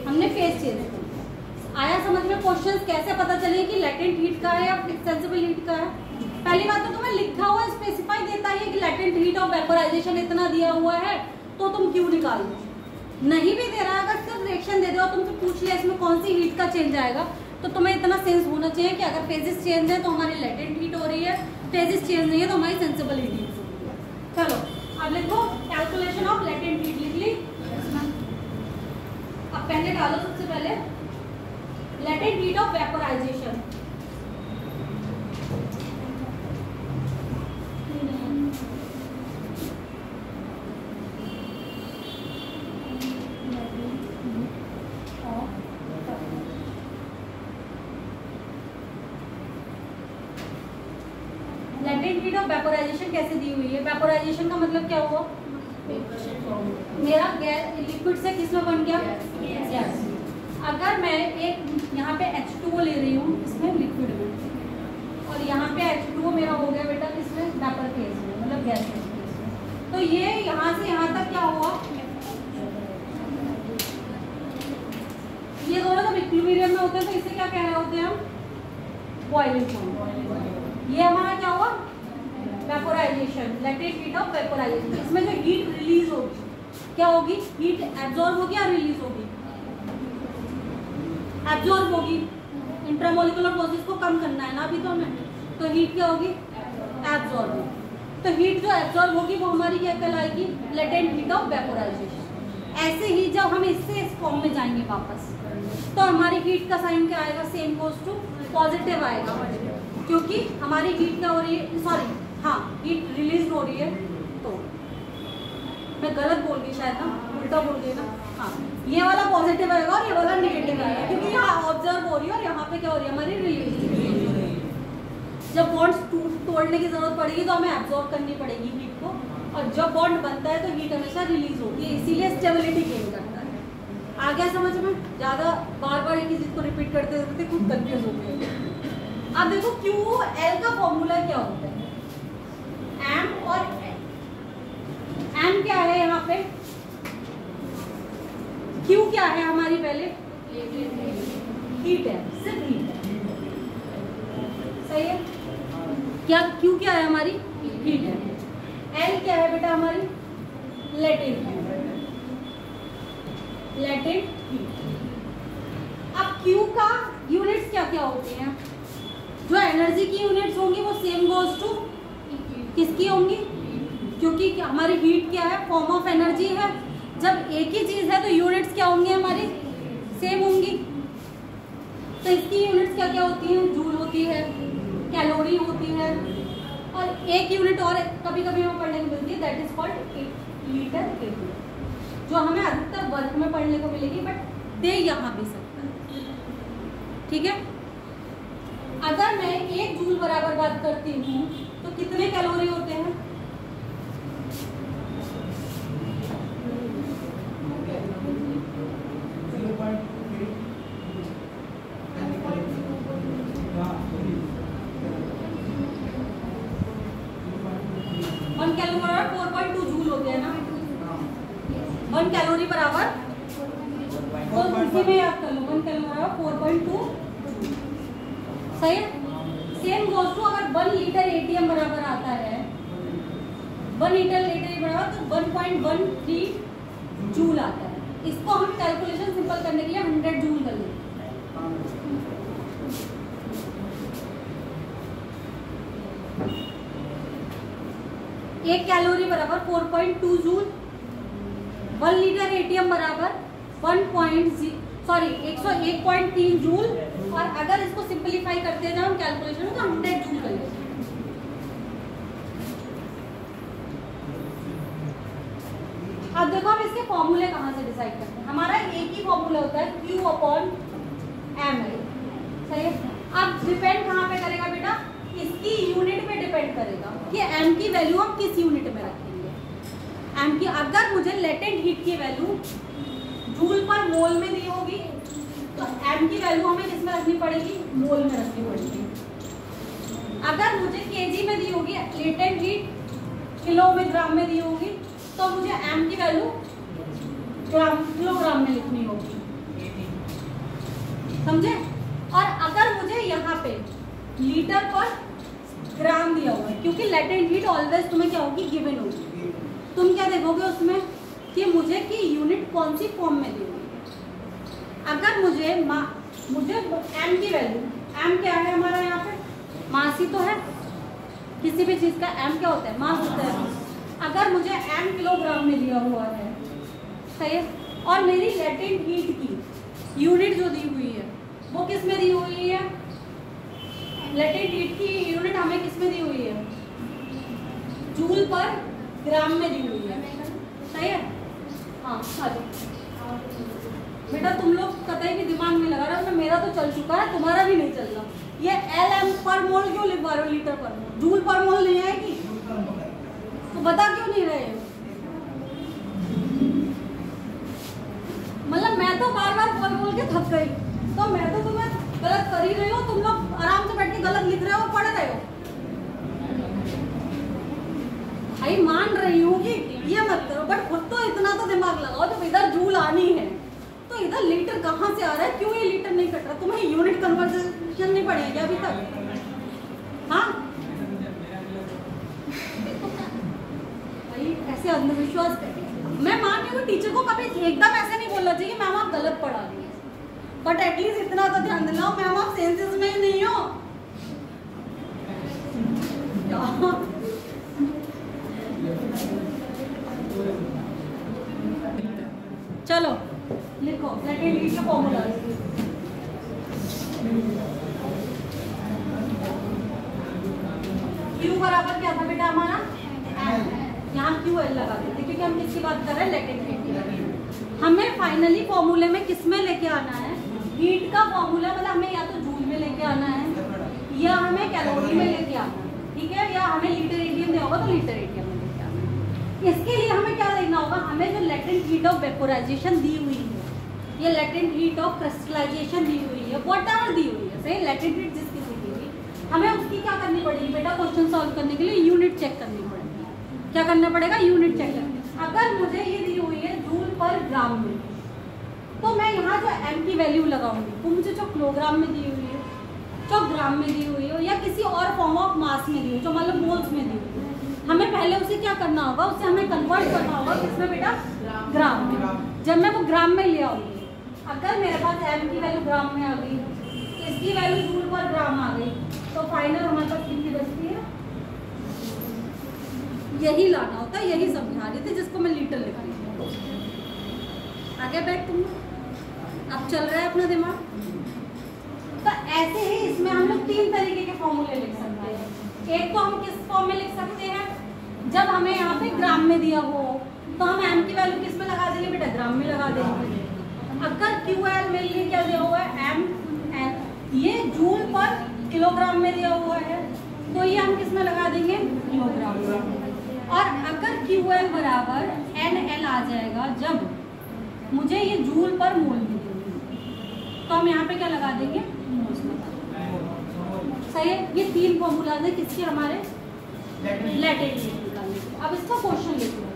हमने फेज चेंज किया। आया समझ में? क्वेश्चंस कैसे पता चले कि लेटेंट हीट का है या सेंसिबल हीट का है? पहली बात तो तुम्हें लिखा हुआ स्पेसिफाई देता है कि लेटेंट हीट ऑफ वेपोराइजेशन इतना दिया हुआ है, तो तुम क्यों निकाल दो? नहीं भी दे रहा है, अगर सिर्फ रिएक्शन दे दो, तुमसे पूछ लिया इसमें कौन सी हीट का चेंज आएगा, तो तुम्हें इतना सेंस होना चाहिए कि अगर फेजेस चेंज है तो हमारी लेटेंट हीट हो रही है, फेजेस चेंज नहीं है तो हमारी सेंसिबल हीट यूज हो रही है। चलो अब लिखो कैलकुलेशन ऑफ लेटेंट हीट। लिख ली? अब पहले डालो सबसे पहले latent heat of vaporisation. Heat of vaporisation कैसे दी हुई है? वेपोराइजेशन का मतलब क्या हुआ? मेरा गैस लिक्विड से किस में बन गया? गैस। अगर मैं एक यहाँ पे H2O ले रही हूँ इसमें लिक्विड में, और यहाँ पे H2O मेरा हो गया बेटा किसमें? वेपर फेज में, मतलब गैस फेज में। तो ये यहाँ से यहाँ तक क्या हुआ? ये दोनों जब इक्विलिब्रियम में होते हैं तो इसे क्या कह रहे होते हैं हम? Boiling point. ये हमारा क्या हुआ? Vaporisation, latent heat of vaporisation. इसमें जो हीट रिलीज होगी क्या होगी? हीट एब्जॉर्ब होगी या रिलीज होगी? एब्जॉर्ब होगी। इंट्रामोलिकुलर प्रोसेस को कम करना है ना अभी तो हमें, तो हीट क्या होगी? एब्जॉर्ब होगी। तो हीट जो एब्जॉर्ब होगी वो हमारी क्या कहलाएगी? Latent heat of vaporisation. ऐसे ही जब हम इससे इस फॉर्म में जाएंगे वापस तो हमारी हीट का साइन क्या आएगा? सेम गोज टू पॉजिटिव आएगा, क्योंकि हमारी हीट क्या हो रही है? सॉरी, हाँ, हीट रिलीज हो रही है। तो मैं गलत बोल गई शायद ना, उल्टा बोल गई ना। हाँ, ये वाला पॉजिटिव आएगा और ये वाला नेगेटिव आएगा, क्योंकि यहाँ ऑब्जर्व हो रही है और यहाँ पे क्या हो रही है? हमारी रिलीज। जब बॉन्ड्स तोड़ने की जरूरत पड़ेगी तो हमें एब्जॉर्ब करनी पड़ेगी हीट को, और जब बॉन्ड बनता है तो हीट हमेशा रिलीज होती है, इसीलिए स्टेबिलिटी गेन करता है। आ गया समझ में? ज़्यादा बार बार एक ही चीज़ को रिपीट करते रहते खुद कंफ्यूज हो गए। अब देखो QL का फॉर्मूला क्या होता है? M और N। M क्या है यहाँ पे? Q क्या है हमारी? पहले हीट है, सिर्फ हीट है, सही है? क्या Q क्या है हमारी? हीट है। L क्या है बेटा हमारी? Latent heat. Latent heat. अब Q का यूनिट्स क्या क्या होते हैं? जो एनर्जी की यूनिट्स होंगी वो सेम गोज टू किसकी होंगी? क्योंकि हमारी हीट क्या है? फॉर्म ऑफ एनर्जी है। जब एक ही चीज है तो यूनिट्स क्या होंगी हमारी? सेम होंगी। तो इसकी यूनिट्स क्या क्या होती हैं? जूल होती है, कैलोरी होती है, और एक यूनिट और कभी कभी हमें पढ़ने को मिलती है, that is called litre KG, जो हमें अधिकतर वर्क में पढ़ने को मिलेगी, बट दे यहाँ भी सकता है। ठीक है? अगर मैं 1 जूल बराबर बात करती हूँ तो कितने कैलोरी होते हैं? वन कैलोरी बराबर 4.2 जूल होते हैं ना। 1 कैलोरी बराबर, तो इसी में याद कर लो, 1 कैलोरी बराबर 4.2, सही है? सेम गोज टू अगर 1 लीटर एटीएम बराबर आता है, 1 लीटर एटीएम बराबर तो 1.13 जूल आता है। इसको हम कैलकुलेशन सिंपल करने के लिए 100 जूल कर लेंगे। एक कैलोरी बराबर 4.2 जूल, 1 लीटर एटीएम बराबर 101.3 जूल, और अगर इसको सिंपलीफाई करते हैं हम कैलकुलेशन में तो 100 जूल कर लेते हैं। अब देखो हम इसके फॉर्मूले कहाँ से डिसाइड करते हैं? हमारा एक ही फॉर्मूला होता है Q/m, सही है? अब डिपेंड कहाँ पे करेगा बेटा? इसकी यूनिट पे डिपेंड करेगा कि m की वैल्यू हम किस यूनिट में रखेंगे। m की, अगर मुझे लेटेंट हीट की वैल्यू जूल पर मोल में दी होगी तो m की वैल्यू हमें किस में रखनी पड़ेगी? मोल में रखनी पड़ेगी। अगर मुझे केजी में दी होगी लेटेंट हीट, किलो में, ग्राम में दी होगी, तो मुझे m की वैल्यू किलोग्राम में लिखनी होगी, समझे? और अगर मुझे यहाँ पे लीटर पर ग्राम दिया हुआ है, क्योंकि लेटेंट हीट ऑलवेज तुम्हें क्या होगी? गिवन होगी। तुम क्या देखोगे उसमें कि मुझे की यूनिट कौन सी फॉर्म में दी हुई है। अगर मुझे m की वैल्यू, m क्या है हमारा यहाँ पे? मास ही तो है, किसी भी चीज़ का m क्या होता है? मास होता है। अगर मुझे m किलोग्राम में दिया हुआ है, सही है, और मेरी लेटेंट हीट की यूनिट जो दी हुई है वो किस में दी हुई है? लेटेंट हीट की यूनिट हमें किस में दी हुई है? जूल पर ग्राम में दी हुई है, सही है? हाँ, आ जाओ बेटा, तुम लोग कतई भी दिमाग में लगा रहे हो, मेरा तो चल चुका है, तुम्हारा भी नहीं चल रहा। ये LM पर मोल क्यों लिखवा रहे हो, लीटर पर मोल? जूल पर मोल नहीं आएगी तो बता क्यों नहीं रहे हो? मतलब मैं तो बार बार बोल के थक गई, तो मैं तो तुम्हें गलत कर ही रही हूँ, तुम लोग आराम से बैठ के गलत लिख रहे हो और पढ़ रहे हो। भाई मान रही हूँ कि ये मत करो, बट खुद तो इतना तो दिमाग लगाओ, जब इधर जूल आनी है तो इधर लीटर कहाँ से आ रहा है, क्यों ये लीटर नहीं कट रहा? तुम्हें यूनिट कन्वर्जन नहीं पड़ी क्या अभी तक? हाँ भाई ऐसे अंधविश्वास करते हैं। मैं मान रही हूँ टीचर को कभी एकदम ऐसे नहीं बोलना चाहिए मैम आप गलत पढ़ा रही है, बट एटलीस्ट इतना तो ध्यान दिलाओ मैम आप सेंसेस में ही नहीं हो। चलो लिखो लेकिन लीड का फॉर्मूला Q बराबर क्या था बेटा हमारा? यहाँ QL लगा देते क्योंकि हम किसकी बात कर रहे हैं, लेटेंट हीट की। हमें फाइनली फॉर्मूले में किस में लेके आना है, हीट का फॉर्मूला, मतलब हमें या तो जूल में लेके आना है या हमें कैलोरी में लेके आना है, ठीक है, या हमें लीटर एटीएम दिया होगा तो लीटर एटीएम में लेके आना है। इसके लिए हमें क्या देखना होगा, हमें जो लेटेंट हीट ऑफ वेपोराइजेशन दी हुई है, ये लेटेंट हीट ऑफ क्रिस्टलाइजेशन दी हुई है, व्हाटएवर दी हुई है, सही, लेटेंट हीट जिसकी दी हुई, हमें उसकी क्या करनी पड़ेगी बेटा, क्वेश्चन सॉल्व करने के लिए यूनिट चेक करनी पड़ेगी। क्या करना पड़ेगा, यूनिट चेक करना। अगर मुझे ये दी हुई है जूल पर ग्राम में, तो मैं यहाँ जो m की वैल्यू लगाऊंगी वो मुझे जो किलोग्राम में दी हुई है, जो ग्राम में दी हुई है, या किसी और फॉर्म ऑफ मास में दी हुई है, जो मतलब मोल्स में दी हुई है, हमें पहले उसे क्या करना होगा, उसे हमें कन्वर्ट करना होगा किसमें बेटा, ग्राम में। जब मैं वो ग्राम में ले आऊंगी, अगर मेरे पास m की वैल्यू ग्राम में आ गई, इसकी वैल्यू जूल पर ग्राम आ गई, तो फाइनल हमारे पास कितनी बचती है, यही लाना होता है, यही समझा रही थी जिसको मैं लीटर लिख रही हूँ। आगे बैठ तुम, अब चल रहा है अपना दिमाग। तो ऐसे ही इसमें हम लोग 3 तरीके के फॉर्मूले लिख सकते हैं। एक तो हम किस फॉर्म में लिख सकते हैं, जब हमें यहाँ पे ग्राम में दिया हो तो हम m की वैल्यू किस में लगा देंगे बेटा, ग्राम में लगा देंगे। अगर QL में लिए क्या दिया हुआ है, m, ये जूल पर किलोग्राम में दिया हुआ है, तो ये हम किस में लगा देंगे, किलोग्राम में। और अगर QL बराबर NL आ जाएगा जब मुझे ये जूल पर मोल मिलेगी, तो हम यहाँ पे क्या लगा देंगे, मोल्स में। सही है, ये 3 फॉर्मूला है किसके, हमारे लेटेंट हीट निकालने के। अब इसका क्वेश्चन लिखो,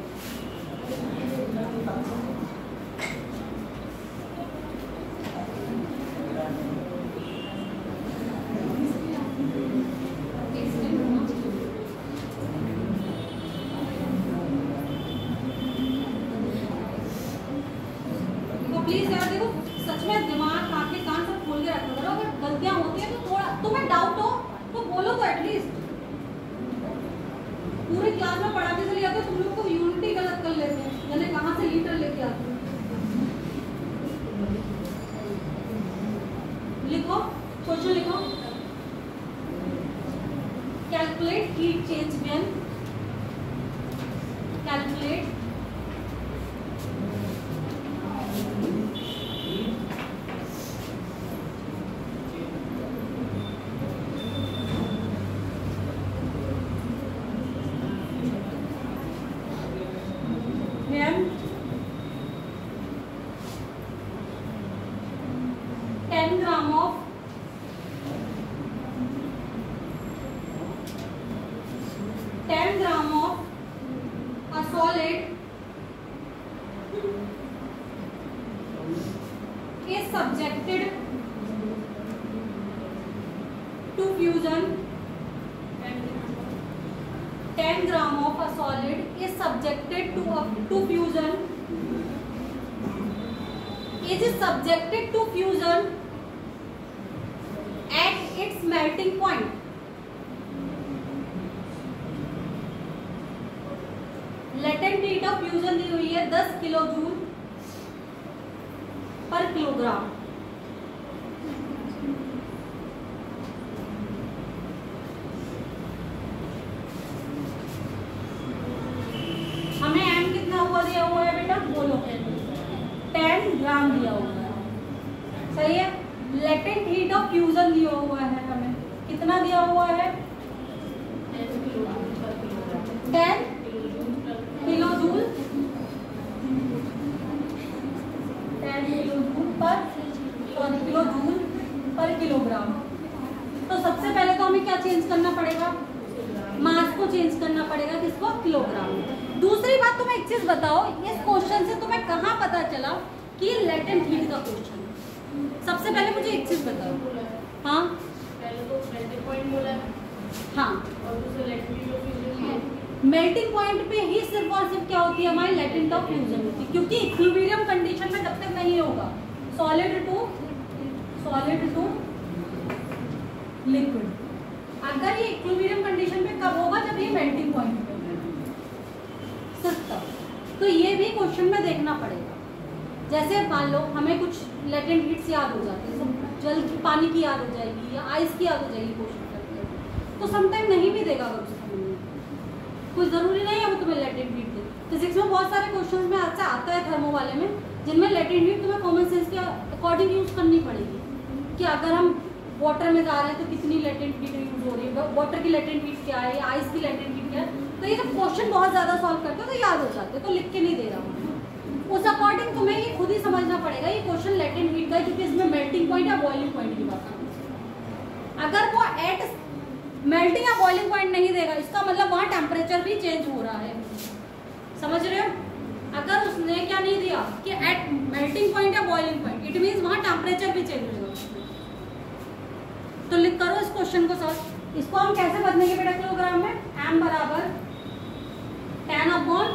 प्लीज यार देखो, सच में दिमाग आंखें कान सब खोल के रखा करो। अगर गलतियां होती है तो थोड़ा तुम्हें डाउट हो तो बोलो तो एटलीस्ट। पूरी क्लास में पढ़ाते चले जाते तुम लोग को यूनिट ही गलत कर लेते हैं, यानी कहाँ से लीटर लेके आते हो। लिखो क्वेश्चन लिखो, calculate heat change when, calculate is subjected to fusion. 10 gram of a solid is subjected to fusion. It is subjected to fusion at its melting point. Latent heat of fusion दी हुई है 10 kilo joule पर kilogram. हमें m कितना हुआ दिया हुआ है बेटा, बोलो, 10 ग्राम दिया हुआ है, सही है। लेटेंट हीट ऑफ फ्यूजन दिया हुआ है हमें कितना दिया हुआ है? 10 किलो जूल पर किलोग्राम। तो सबसे पहले तो हमें क्या चेंज करना पड़ेगा? मास को चेंज करना पड़ेगा, किसको? किलोग्राम। दूसरी बात तुम्हें एक चीज बताओ, इस क्वेश्चन से तुम्हें कहाँ पता चला कि लेटेंट हीट का क्वेश्चन है? सबसे पहले मुझे एक चीज बताओ। हाँ पहले तो मेल्टिंग पॉइंट बोला है, हाँ, और दूसरा लेटेंट हीट ऑफ फ्यूजन है। मेल्टिंग पॉइंट पे ही सिर्फ और सिर्फ क्या होती है हमारी? लेटेंट ऑफ फ्यूजन होती है, क्योंकि इक्विलिब्रियम कंडीशन में तब तक नहीं होगा सॉलिड टू लिक्विड। अगर ये इक्विलिब्रियम कंडीशन पे कब होगा? जब ये मेल्टिंग पॉइंट पे होगा, सिर्फ तब। तो ये भी क्वेश्चन में देखना पड़ेगा। जैसे मान लो हमें कुछ लेटेंट हीट्स याद हो जाती है, जल की, पानी की याद हो जाएगी या आइस की याद हो जाएगी क्वेश्चन करते हैं, तो समटाइम नहीं भी देगा अगर उसका समझ। कोई जरूरी नहीं है वो तुम्हें लेटेंट हीट दे। फिजिक्स में बहुत सारे क्वेश्चन में ऐसा आता है थर्मो वाले में, जिनमें लेटेंट हीट तुम्हें कॉमन सेंस के अकॉर्डिंग यूज करनी पड़ेगी कि अगर हम वाटर में जा रहे हैं तो कितनी लेटेंट हीट यूज हो रही है, वाटर की लेटेंट हीट क्या है, आइस की लेटेंट हीट क्या है। तो ये जब क्वेश्चन बहुत ज्यादा सॉल्व करते हो तो याद हो जाते हैं, तो लिख के नहीं दे रहा हूँ। उस अकॉर्डिंग तुम्हें ये खुद ही समझना पड़ेगा ये क्वेश्चन लेटेंट हीट का है, क्योंकि इसमें मेल्टिंग पॉइंट या बॉइलिंग पॉइंट की बात है। अगर वो एट मेल्टिंग या बॉइलिंग पॉइंट नहीं देगा, इसका मतलब वहाँ टेम्परेचर भी चेंज हो रहा है। समझ रहे हो? अगर उसने क्या नहीं दिया कि एट मेल्टिंग पॉइंट या बॉइलिंग पॉइंट, इट मीन्स वहाँ टेम्परेचर भी चेंज होगा। तो लिख करो इस क्वेश्चन को सॉल्व। इसको हम कैसे बदलेंगे बेटा किलोग्राम में? m बराबर 10/1000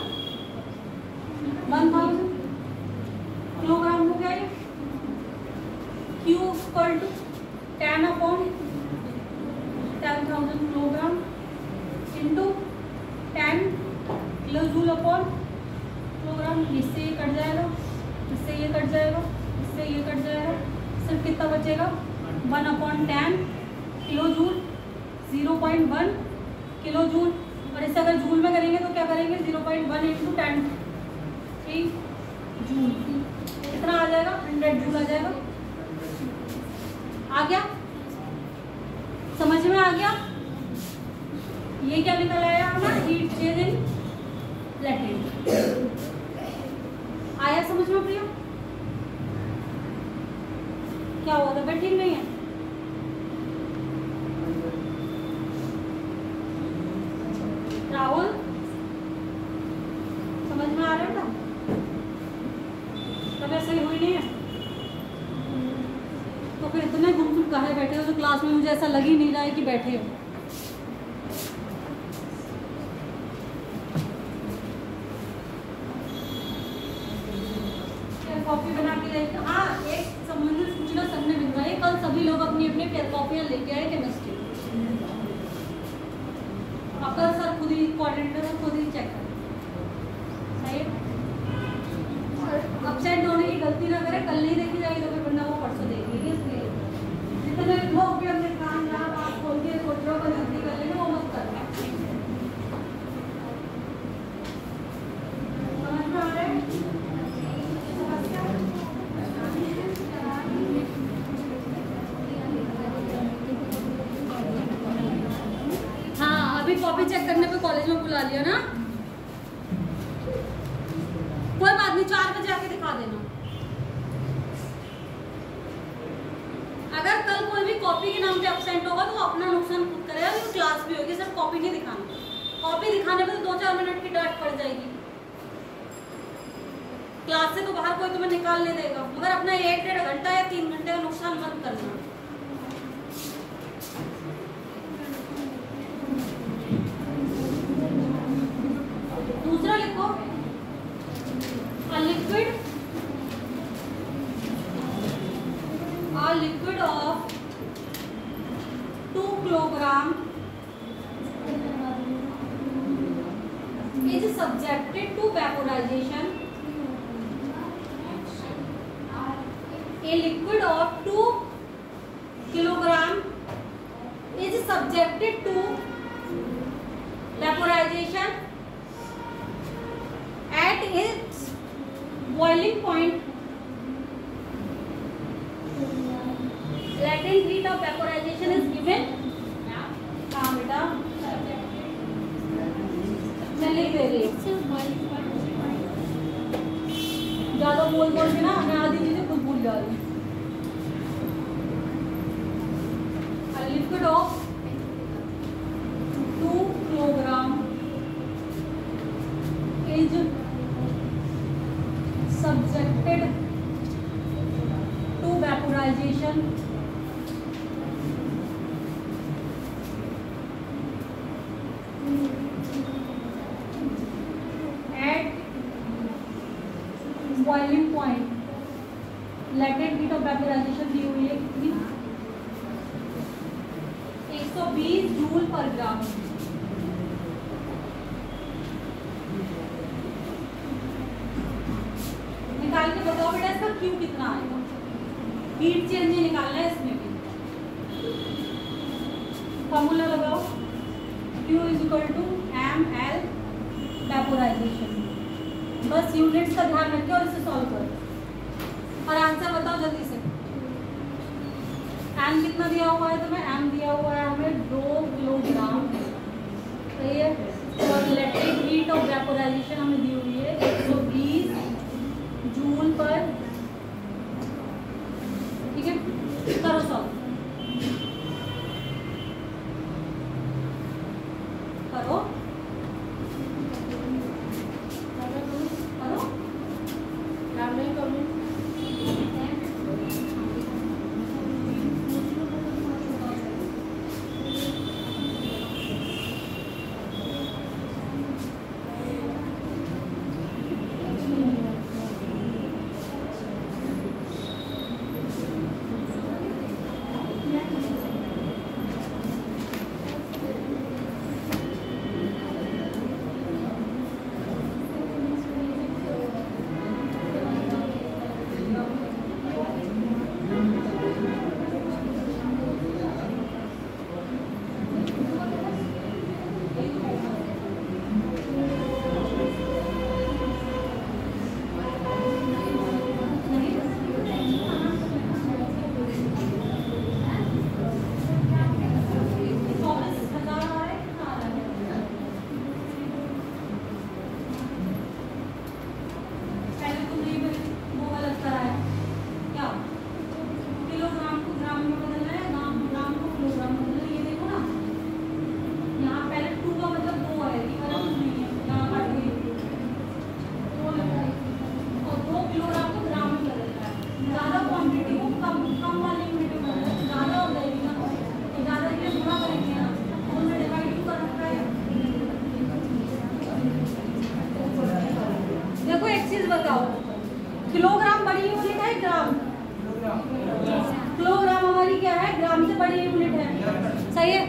किलोग्राम हो गया ये। q equal to 10/10,000 kilogram into 10 kilo joule upon kilogram. इससे ये कट जाएगा, इससे ये कट जाएगा, इससे ये कट जाएगा, सिर्फ कितना बचेगा? 1/10 किलो जूल, 0.1 किलो जूल। और इसे अगर जूल में करेंगे तो क्या करेंगे? 0.1 इंटू 10 जूल, कितना आ जाएगा? 100 जूल आ जाएगा। आ गया? समझ में आ गया? ये क्या निकल आया हमारा? Heat change in latent. आया समझ में प्रिया? क्या हुआ था? ठीक नहीं है? राहुल समझ में आ रहा है? तब सही हुई नहीं है तो फिर इतने गुमसुम कहे बैठे हो जो क्लास में मुझे ऐसा लग ही नहीं रहा है कि बैठे हो। कॉपी बना के लेके, हाँ एक संबंधित सूचना सबने भिजवाई। कल सभी लोग अपनी अपनी कॉपियां लेके आए केमिस्ट्री। आपका सर खुद ही कोऑर्डिनेटर है, खुद ही चेक करें। सही है? अपसेट होने की गलती ना करे, कल नहीं देखी जाएगी तो फिर वरना वो परसों देखेगी। इसलिए जितने लोग भी अपने काम जहाँ आप खोल के सोच रहे हो कल जल्दी कर लेंगे वो मत करना। समझ में आ रहा है? हाँ अभी कॉपी चेक करने पे कॉलेज में बुला लिया ना, कोई बात नहीं, 4 बजे आके दिखा देना। अगर कल कोई भी कॉपी के नाम पे एब्सेंट होगा तो वो अपना नुकसान खुद करेगा, तो क्लास भी होगी, सिर्फ कॉपी नहीं दिखाना। कॉपी दिखाने पे तो 2-4 मिनट की डांट पड़ जाएगी। क्लास से तो बाहर कोई तुम्हें निकाल नहीं देगा, मगर अपना 1-1.5 घंटा या 3 घंटे का नुकसान मत करना। दूसरा लिखो, a liquid of 2 kilogram is subjected to vaporization. A liquid of 2 kilogram is subjected to vaporization at its boiling point. Latent heat of vaporization is given नहीं दे रही ज़्यादा बोल के ना मैं आधी चीज़ें खुद भूल जा रही हूँ। Liquid of 2 kilogram is subjected to vaporization at boiling point. Latent heat of vaporization दी हुई है कितनी? 120 जूल पर ग्राम। निकाल के बताओ बेटा इसका क्यू कितना आएगा। हीट चेंज ही निकालना है इसमें भी। फॉर्मूला लगाओ, Q is equal to ml vaporisation. बस यूनिट्स का ध्यान रखिए और इसे सॉल्व करो और आंसर बताओ जल्दी से। m कितना दिया हुआ है तुम्हें? m दिया हुआ है हमें 2 किलोग्राम, सही है। और इलेक्ट्रिक हीट ऑफ वेपोराइजेशन हमें दी हुई है 120 जूल पर, ठीक है। करो सॉल्व, करो करो। किलोग्राम बड़ी यूनिट है ग्राम? किलोग्राम हमारी क्या है? ग्राम से बड़ी यूनिट है, सही है।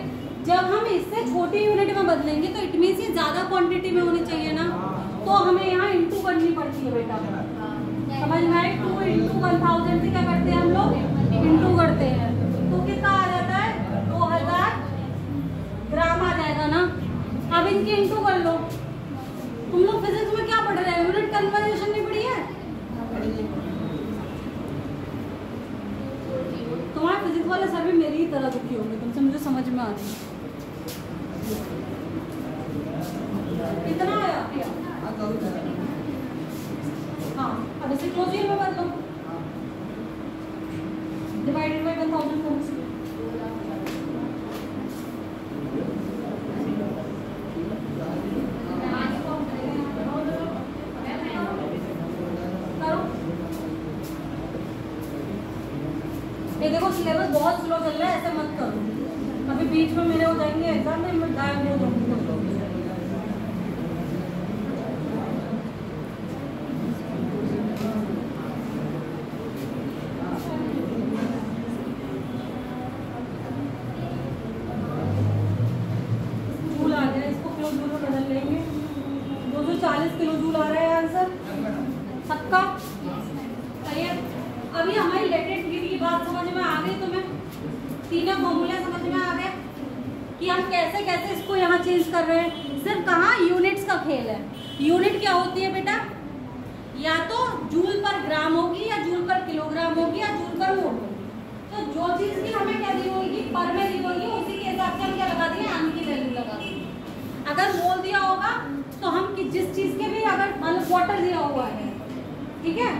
जब हम इससे छोटी यूनिट में बदलेंगे तो इट मीन्स ये ज्यादा क्वांटिटी में होनी चाहिए ना, तो हमें यहाँ इंटू करनी पड़ती है बेटा, समझ में आए? 2 × 1000 से क्या करते हैं हम लोग? इंटू करते हैं, तो कितना आ जाता है? 2000 ग्राम आ जाएगा ना। अब इनकी इंटू कर लो। तुम लोग फिजिक्स में क्या पढ़ रहे हैं? यूनिट कन्वर्जेशन नहीं पढ़ी है? तुम्हारे फिजिक्स वाले सर भी मेरी ही तरह दुखी होंगे तुमसे, मुझे समझ में आ रही है। कितना आया? हाँ, अब इसे क्लोजिंग में बदलो, डिवाइडेड बाय 1000 करो। ये देखो सिलेबस बहुत स्लो चल रहा है, ऐसे मत करो। अभी बीच में मेरे हो जाएंगे एग्जाम में, मैं गायब हो जाऊंगी। जूल आ गया, इसको किलो जूल में बदल लेंगे। 240 किलो जूल आ रहा है आंसर सबका, सही है। अभी हमारी लेटेंट हीट की बात समझ में आ गई तुम्हें? तीनों फॉर्मूले समझ में आ गए कि हम कैसे कैसे इसको यहाँ चेंज कर रहे हैं। सिर्फ कहाँ यूनिट्स का खेल है। यूनिट क्या होती है बेटा? या तो जूल पर ग्राम होगी, या जूल पर किलोग्राम होगी, या जूल पर मोल होगी। तो जो चीज़ की हमें क्या दी होगी, पर में दी होगी, उसी के हिसाब से हम क्या लगा देंगे? आम की वैल्यू लगा देंगे। अगर मोल दिया होगा तो हम जिस चीज के भी अगर मतलब वाटर दिया हुआ है, ठीक है,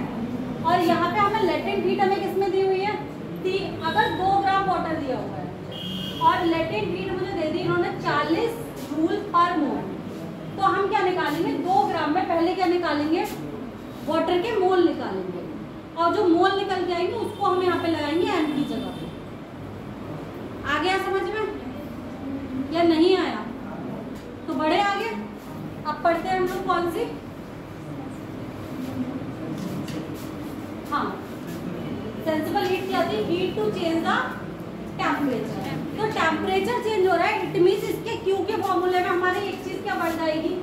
और यहाँ पे हमें लेटेंट हीट हमें किसमें दी हुई है, अगर 2 ग्राम वाटर दिया हुआ है और लेटेंट हीट मुझे दे दी इन्होंने 40 जूल पर मोल, तो हम क्या निकालेंगे 2 ग्राम में पहले क्या निकालेंगे, वाटर के मोल निकालेंगे, और जो मोल निकल के आएंगे उसको हम यहाँ पे लगाएंगे एम की जगह पे। आ गया समझ में या नहीं आया? तो बढ़े आगे। अब पढ़ते हैं हम लोग कौन सी, हाँ, सेंसिबल हीट क्या थी, heat to change the temperature. तो टेम्परेचर चेंज हो रहा है, इट मींस इसके क्यू के फॉर्मूले में हमारी एक चीज क्या बढ़ जाएगी,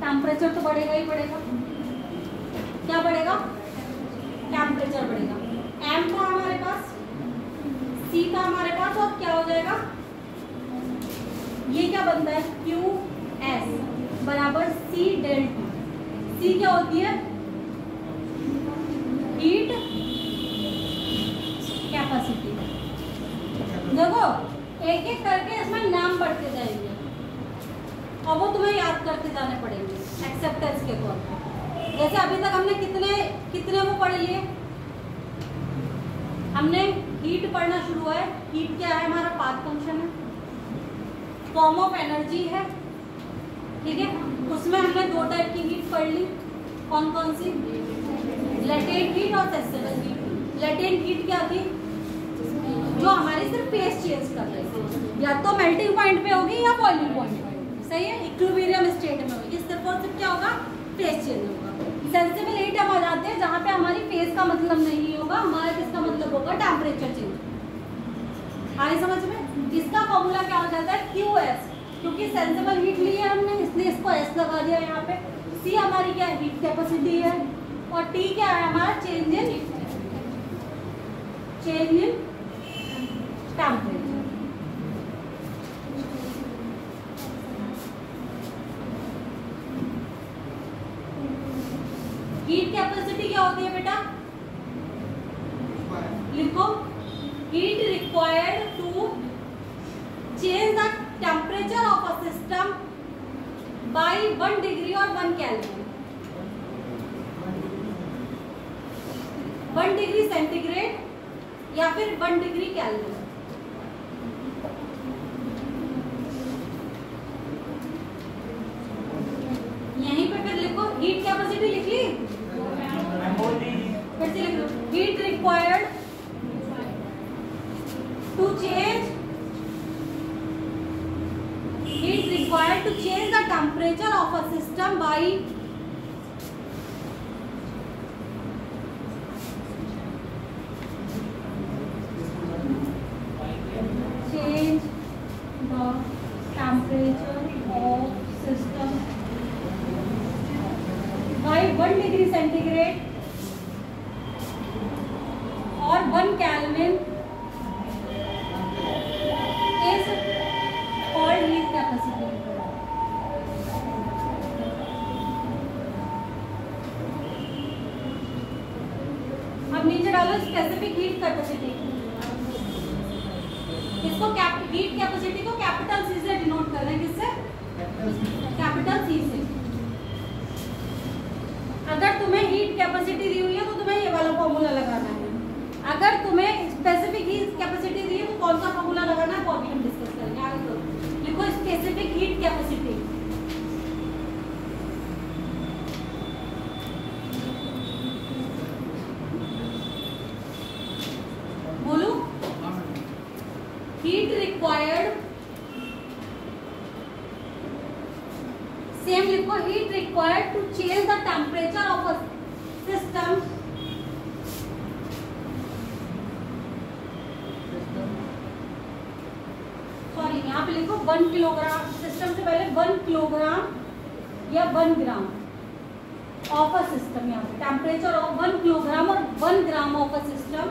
टेम्परेचर तो बढ़ेगा ही बढ़ेगा। क्या बढ़ेगा, टेम्परेचर बढ़ेगा। एम था हमारे पास, सी था हमारे पास, और क्या हो जाएगा, ये क्या बनता है, क्यू एस बराबर सी डेल टी। सी क्या होती है, हीट कैपेसिटी। देखो एक एक करके इसमें नाम बढ़ते जाएंगे और वो तुम्हें याद करते जाने पड़ेंगे एक्सेप्टेंस के तौर पर। जैसे अभी तक हमने कितने वो पढ़ लिए, हमने हीट पढ़ना शुरू हुआ है। हीट क्या है, हमारा पाथ फंक्शन है, फॉर्म ऑफ एनर्जी है, ठीक है। उसमें हमने 2 टाइप की हीट पढ़ ली, कौन कौन सी, लेटेंट हीट और सेंसिबल हीट। लेटेंट हीट क्या थी, जो हमारी सिर्फ फेस चेंज कर रही थी, या तो मेल्टिंग पॉइंट पे होगी या बॉइलिंग पॉइंट पे, सही है, इक्विलिब्रियम स्टेट में होगी, सिर्फ और सिर्फ क्या होगा, फेस चेंज होगा। सेंसिबल हीट हम आ जाते हैं जहाँ पे हमारी फेस का मतलब नहीं होगा, हमारा किसका मतलब होगा, टेम्परेचर चेंज। आगे समझ में, इसका फॉर्मूला क्या हो जाता है, क्यू एस, क्योंकि सेंसिबल हीट ली है हमने इसलिए इसको एस लगा दिया यहाँ पे। सी हमारी क्या है, हीट कैपेसिटी है, और टी क्या है हमारा, change in temperature. Heat capacity क्या होती है बेटा, लिखो, heat required to change the temperature of a system by 1 degree और 1 केल्विन। 1 डिग्री सेंटीग्रेड या फिर 1 डिग्री केल्विन। यहीं पे फिर लिखो, हीट कैपेसिटी लिख ली, फिर से लिख लो, heat required to change the temperature of a system by change the temperature of system by 1 degree centigrade or 1 Kelvin is called heat capacity. अब नीचे डालो स्पेसिफिक हीट कैपेसिटी। इसको हीट कैपेसिटी को कैपिटल सी से denote कर रहे हैं, किससे? कैपिटल सी से। अगर तुम्हें हीट कैपेसिटी दी हुई है तो तुम्हें ये वाला फॉर्मूला लगाना है। अगर तुम्हें स्पेसिफिक हीट कैपेसिटी दी है तो कौन सा फॉर्मूला लगाना है वो अभी हम डिस्कस करेंगे। आगे तो लिखो स्पेसिफिक हीट कैपेसिटी। बोलो, हीट रिक्वायर्ड, सेम लिखो, heat required to change the temperature of a system sorry यहाँ पे लिखो 1 किलोग्राम, सिस्टम से पहले 1 किलोग्राम या 1 ग्राम ऑफ अ सिस्टम। यहाँ पे टेम्परेचर ऑफ 1 किलोग्राम और 1 gram of a system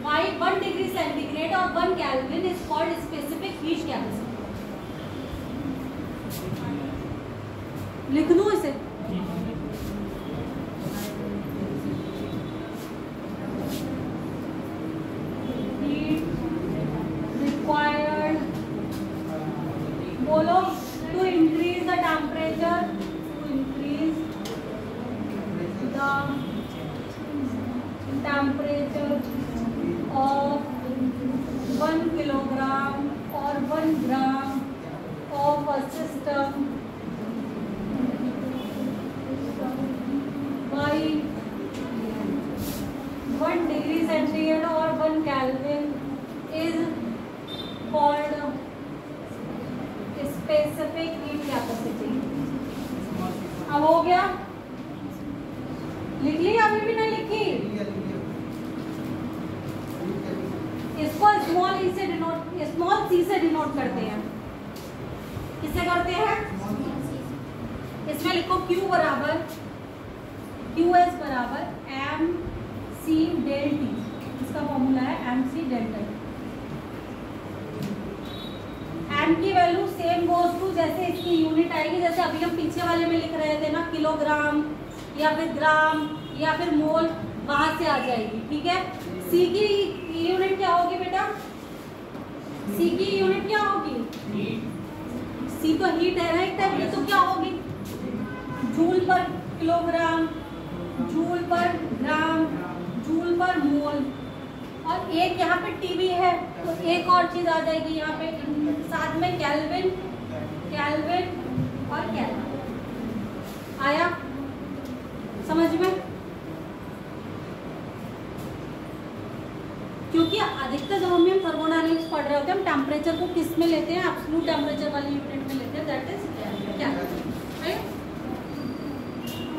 by 1 degree centigrade or 1 Kelvin is called specific heat capacity. लिख दो इसे। Heat बोलो, to increase the temperature, to increase the temperature of 1 kilogram और 1 gram of a system by 1 degree centigrade or 1 Kelvin is called specific heat capacity. अब हो गया, लिख ली अभी भी नहीं लिखी? इसको स्मॉल ई से डिनोट, स्मॉल सी से डिनोट करते हैं। किससे करते हैं? इसमें लिखो Q बराबर QS बराबर MC डेल T, इसका फॉर्मूला है MC डेल T। M की वैल्यू सेम गोज टू, जैसे इसकी यूनिट आएगी, जैसे अभी हम पीछे वाले में लिख रहे थे ना, किलोग्राम या फिर ग्राम या फिर मोल, वहां से आ जाएगी। ठीक है। C की यूनिट क्या होगी बेटा? C की यूनिट क्या होगी? C तो हीट है ना एक टाइप की, तो क्या होगी? जूल पर किलोग्राम, जूल पर ग्राम, जूल पर मोल। और एक यहाँ पे टीवी है, तो एक और चीज आ जाएगी यहाँ पे साथ में, केल्विन, केल्विन और केल्विन। आया समझ में? क्योंकि अधिकतर जब हम थर्मोडायनेमिक्स पढ़ रहे होते हैं, हम टेम्परेचर को किस में लेते हैं? एब्सोल्यूट टेम्परेचर वाली यूनिट में लेते हैं, दैट इज केल्विन।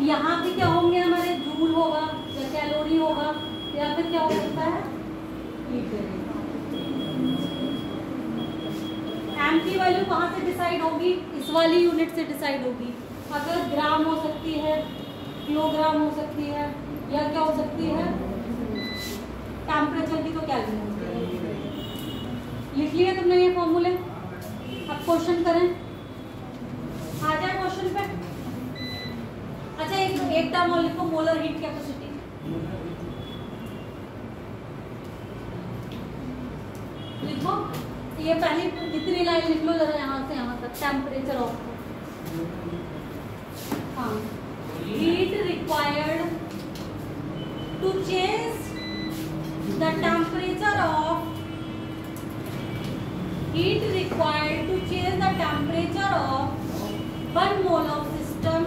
यहाँ पे क्या होंगे हमारे? जूल होगा या कैलोरी होगा या फिर क्या हो सकता है? एम की वैल्यू कहाँ से डिसाइड होगी? इस वाली यूनिट से डिसाइड होगी। अगर ग्राम हो सकती है, किलोग्राम हो सकती है, या क्या हो सकती है? टेम्परेचर की तो केल्विन हो सकती है। लिख लिया तुमने ये फॉर्मूले? अब क्वेश्चन करें, आ जाए क्वेश्चन पे। अच्छा, एक टर्म और लिखो, मोलर हीट कैपेसिटी। लिखो, ये पहली कितनी लाइन लिख लो जरा, यहाँ से यहाँ तक, टेम्परेचर ऑफ, हाँ, heat required to change the temperature of, heat required to change the temperature of 1 mole of system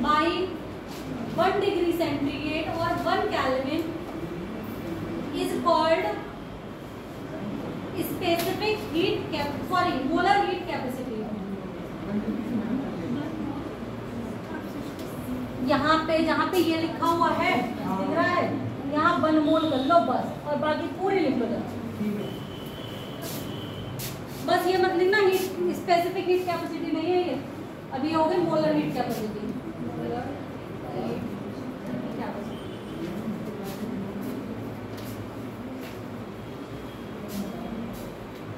by 1 degree centigrade or 1 Kelvin is called specific molar heat capacity. यहाँ पे जहाँ पे ये लिखा हुआ है, दिख रहा है, यहाँ 1 मोल कर लो बस, और बाकी पूरी लिख लो। बस ये मत लिखना हीट स्पेसिफिक हीट कैपेसिटी नहीं है ये, अभी हो गई मोलर हीट कैपेसिटी।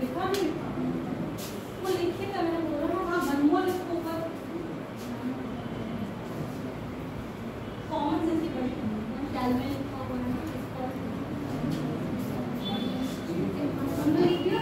लिखा नहीं, वो लिखे था, मैंने बोला ना, हाँ 1 मोल इसके ऊपर कॉमन सेंस की पढ़ी, केल्विन लिखा हुआ है इस पर, हमने लिख दिया।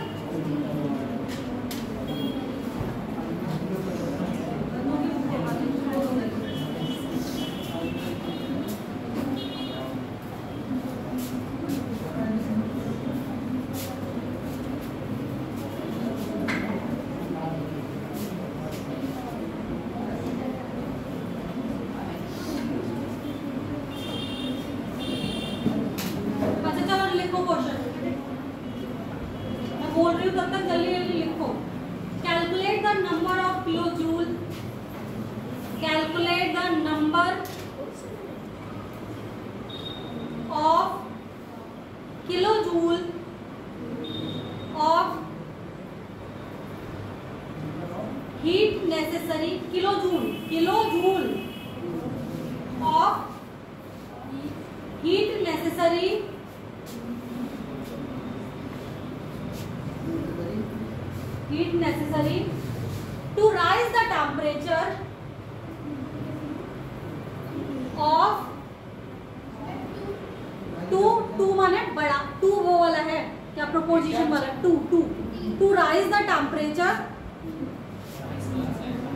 बोल रही हूँ तब तक जल्दी जल्दी लिखो। Calculate the number of kilo joule, calculate the number of kilo joule of heat necessary, kilo joule of heat necessary to rise the temperature of 2 माने बड़ा, 2 वो वाला है, क्या प्रोपोजिशन वाला to raise the temperature,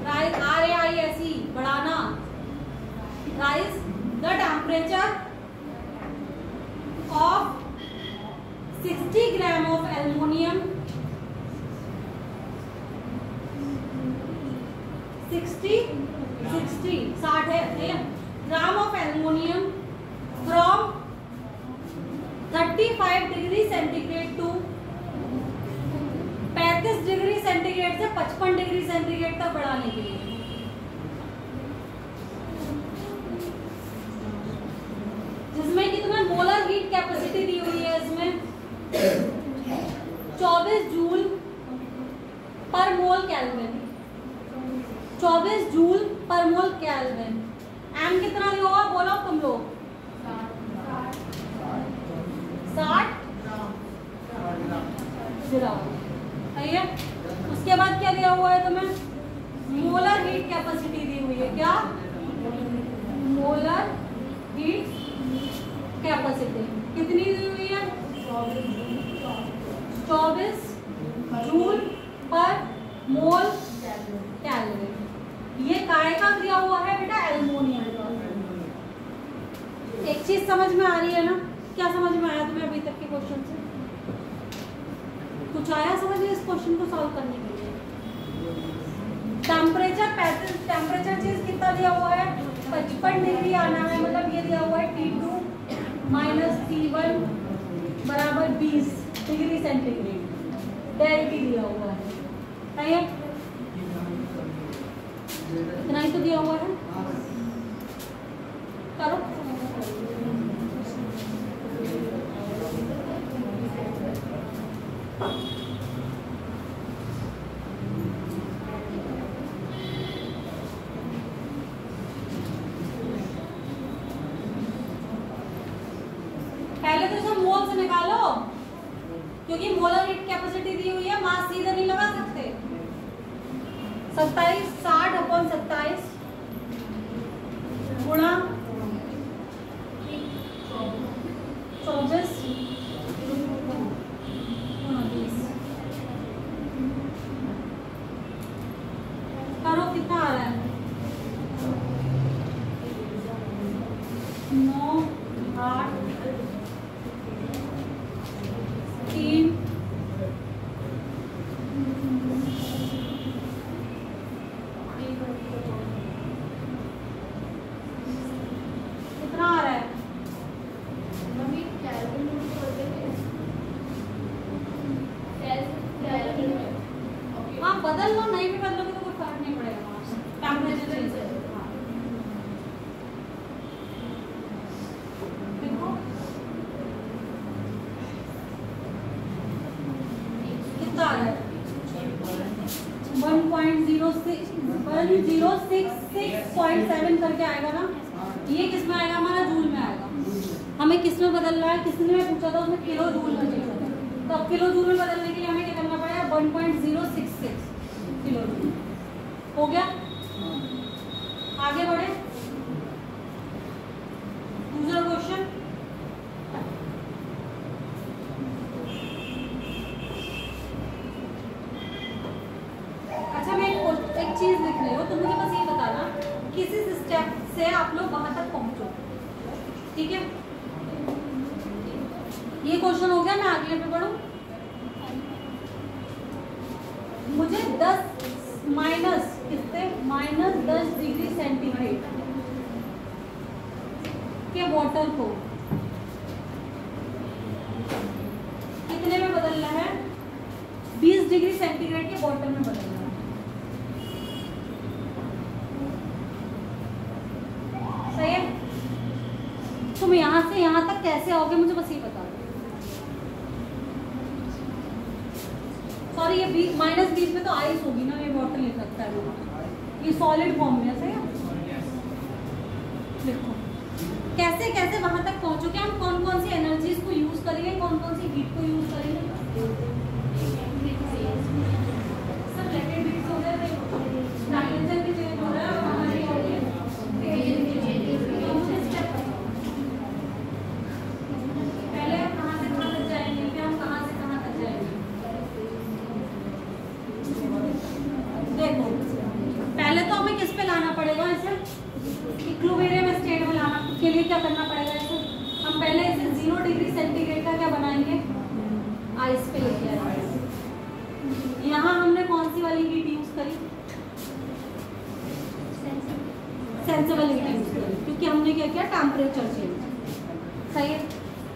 RAISE बढ़ाना, raise the temperature of 60 gram of aluminium, 60 है gram of aluminium from 35 degree centigrade to 35 degree centigrade से 55 डिग्री सेंटीग्रेड तक बढ़ाने के लिए। जिसमें कि तुम्हें मोलर हीट कैपेसिटी दी हुई है, इसमें 24 जूल पर मोल केल्विन, 24 जूल पर मोल केल्विन। एम कितना दिया होगा बोलो तुम लोग? 60 सही है। उसके बाद क्या दिया हुआ है तुम्हें? मोलर हीट कैपेसिटी दी हुई है। क्या? मोलर हीट कैपेसिटी कितनी दी हुई है? 24 जूल पर मोल केल्विन। ये काय का दिया हुआ है बेटा? एल्युमिनियम का। एक चीज समझ में आ रही है ना? क्या समझ में आया तुम्हें अभी तक के क्वेश्चन से? कुछ आया समझ में इस क्वेश्चन को सॉल्व करने के लिए? टेम्परेचर चीज कितना दिया हुआ है? 55 डिग्री आना है, मतलब ये दिया हुआ है T2 - T1 बराबर 20 डिग्री सेंटीग्रेड। डेल्टी दिया हुआ है, सही है? इतना ही तो दिया हुआ है। करो पहले तो इसे मोल से निकालो, क्योंकि मोलर हीट कैपेसिटी दी हुई है, मास सीधे नहीं लगा सकते। 27 60/27 गुणा 24 करो कितना आ रहा है? 9 8 3 कितना आ रहा है? मम्मी केल्विन में बोलते हैं केल्विन में। हाँ बदल लो, नहीं भी बदलोगे तो कोई फर्क नहीं पड़ेगा। टेम्परेचर चेंज है। देखो कितना आ रहा है? 1066.7 करके आएगा ना। ये किस में आएगा? हमारा जूल में आएगा। हमें किस में बदलना है? किसने में पूछा था? उसमें किलो जूल में पूछा था। तो अब किलो जूल में बदलने के लिए हमें क्या करना पड़ेगा? 1066 किलो जूल। हो गया? आगे बढ़े। दूसरा क्वेश्चन। अच्छा मैं एक चीज लिख रही हूँ, तो मुझे बस ये बताना किसी स्टेप से आप लोग वहां तक पहुंचो, ठीक है? ये क्वेश्चन हो गया। मैं आगे पे बढ़ूं। मुझे 10 माइनस कितने? -10 डिग्री सेंटीग्रेड के वाटर को कितने में बदलना है? 20 डिग्री सेंटीग्रेड के वाटर में बदलना है। सही है? तुम यहां से यहां तक कैसे आओगे मुझे बस ये बता दो। सॉरी ये -20 में तो आइस होगी ना, ये वाटर ले सकता है, ये सॉलिड फॉर्म में। सही है? देखो कैसे कैसे वहां तक पहुंचोगे हम, कौन कौन सी एनर्जीज को यूज करेंगे, कौन कौन सी हीट को यूज करेंगे। सब लेटेड हीट हो रहा है, टेम्परेचर भी चेंज हो रहा है और हमारी पहले हम कहां से कहां तक जाएंगे, फिर हम कहां से कहां इक्विलिब्रियम स्टेट में लाना के लिए क्या करना पड़ेगा इसे? हम पहले इसे 0 डिग्री सेंटीग्रेड का क्या बनाएंगे? आइस पे लेके आएंगे। यहाँ हमने कौन सी वाली हीट यूज करी? सेंसिबल हीट यूज करी, क्योंकि हमने क्या किया? Temperature change. सही है।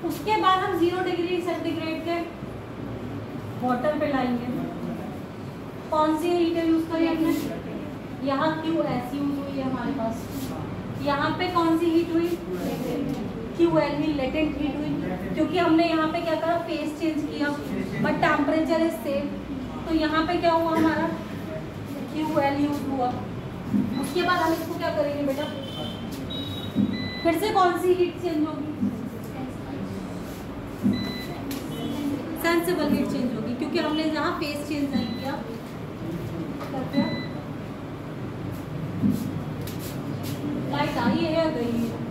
उसके बाद हम 0 डिग्री सेंटीग्रेड के वाटर पे लाएंगे। कौन सी हीटर यूज करी हमने? यहाँ QS यूज हुई है हमारे पास। यहाँ पे कौन सी हीट हुई? QL ही लेटेंट हीट हुई, क्योंकि हमने यहाँ पे क्या करा? फेस चेंज किया, बट टेम्परेचर इज सेम। तो यहाँ पे क्या हुआ हमारा? QL यूज हुआ। उसके बाद हम इसको क्या करेंगे बेटा? फिर से कौन सी हीट चेंज होगी? सेंसिबल हीट चेंज होगी, क्योंकि हमने यहाँ फेस चेंज नहीं किया। लाइट आई है या गई है?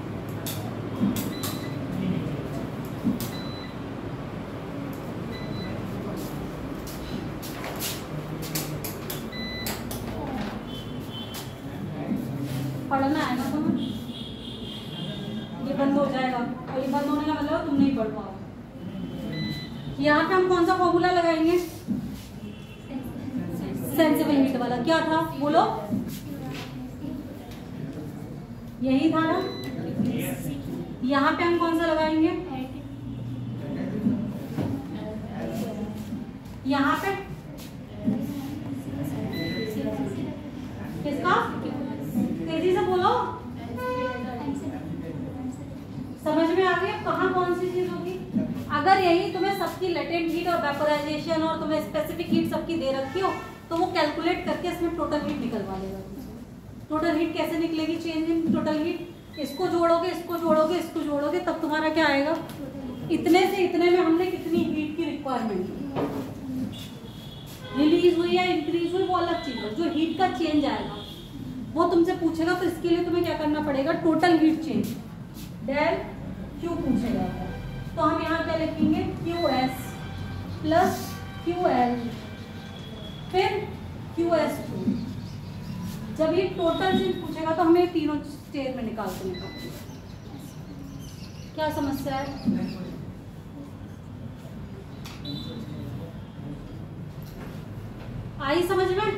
पढ़ना है ना तुम्हें? ये बंद हो जाएगा, और ये बंद होने का मतलब तुम नहीं पढ़ पाओगे। यहाँ पे हम कौन सा फॉर्मूला लगाएंगे? सेंसिबल हीट वाला। क्या था बोलो? यही था ना? यहाँ पे हम कौन सा लगाएंगे? यहाँ पे किसका? तेजी से बोलो, समझ में आ गया कहाँ कौन सी चीज होगी? अगर यही तुम्हें सबकी लेटेंट हीट और वेपोराइजेशन और तुम्हें स्पेसिफिक हीट सबकी दे रखी हो, तो वो कैलकुलेट करके इसमें टोटल हीट निकलवा लेगा। टोटल हीट कैसे निकलेगी? Change in total heat. इसको जोड़ोगे, इसको जोड़ोगे, इसको जोड़ोगे, तब तुम्हारा क्या आएगा? इतने से इतने में हमने कितनी हीट की रिक्वायरमेंट रिलीज हुई या इंक्रीज हुई, वो अलग चीज है। जो हीट का चेंज आएगा वो तुमसे पूछेगा, तो इसके लिए तुम्हें क्या करना पड़ेगा? Total heat change del Q पूछेगा। तो हम यहाँ क्या लिखेंगे? QS प्लस QL फिर QS2। जब ये टोटल चेंज पूछेगा तो हमें तीनों स्टेज में निकाल देने। क्या समस्या है? आई समझ में